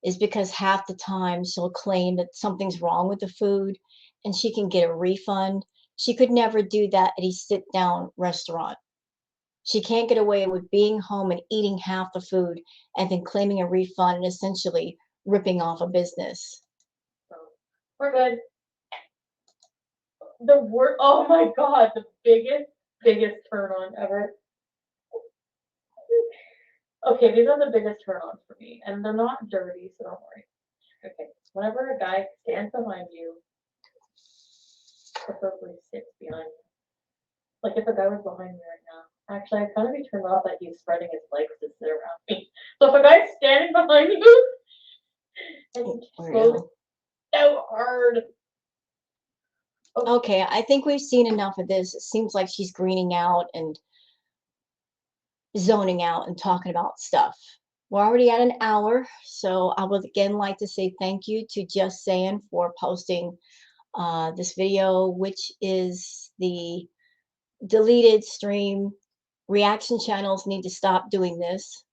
is because half the time she'll claim that something's wrong with the food and she can get a refund. She could never do that at a sit-down restaurant. She can't get away with being home and eating half the food and then claiming a refund and essentially ripping off a business. So we're good. The word, oh my god, the biggest turn on ever. Okay, these are the biggest turn ons for me, and they're not dirty, so don't worry. Okay, whenever a guy stands behind you, preferably sits behind you. Like if a guy was behind me right now, actually I'd kind of be turned off that he's spreading his legs to sit around me. So if a guy's standing behind you, and he just goes so hard. Okay, I think we've seen enough of this. It seems like she's greening out and zoning out and talking about stuff. We're already at an hour, so I would again like to say thank you to Just Saying for posting this video, which is the deleted stream. Reaction channels need to stop doing this.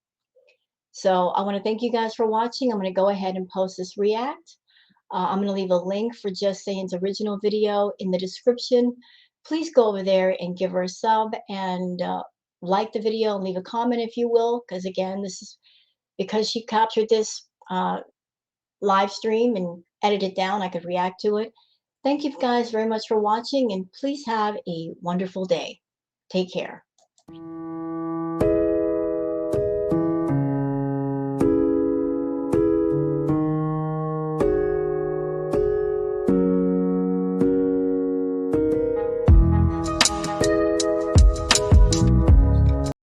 So I want to thank you guys for watching. I'm going to go ahead and post this react. I'm going to leave a link for Just Saying's original video in the description. Please go over there and give her a sub and like the video and leave a comment if you will, because again, this is because she captured this live stream and edited it down, I could react to it. Thank you guys very much for watching, and please have a wonderful day. Take care.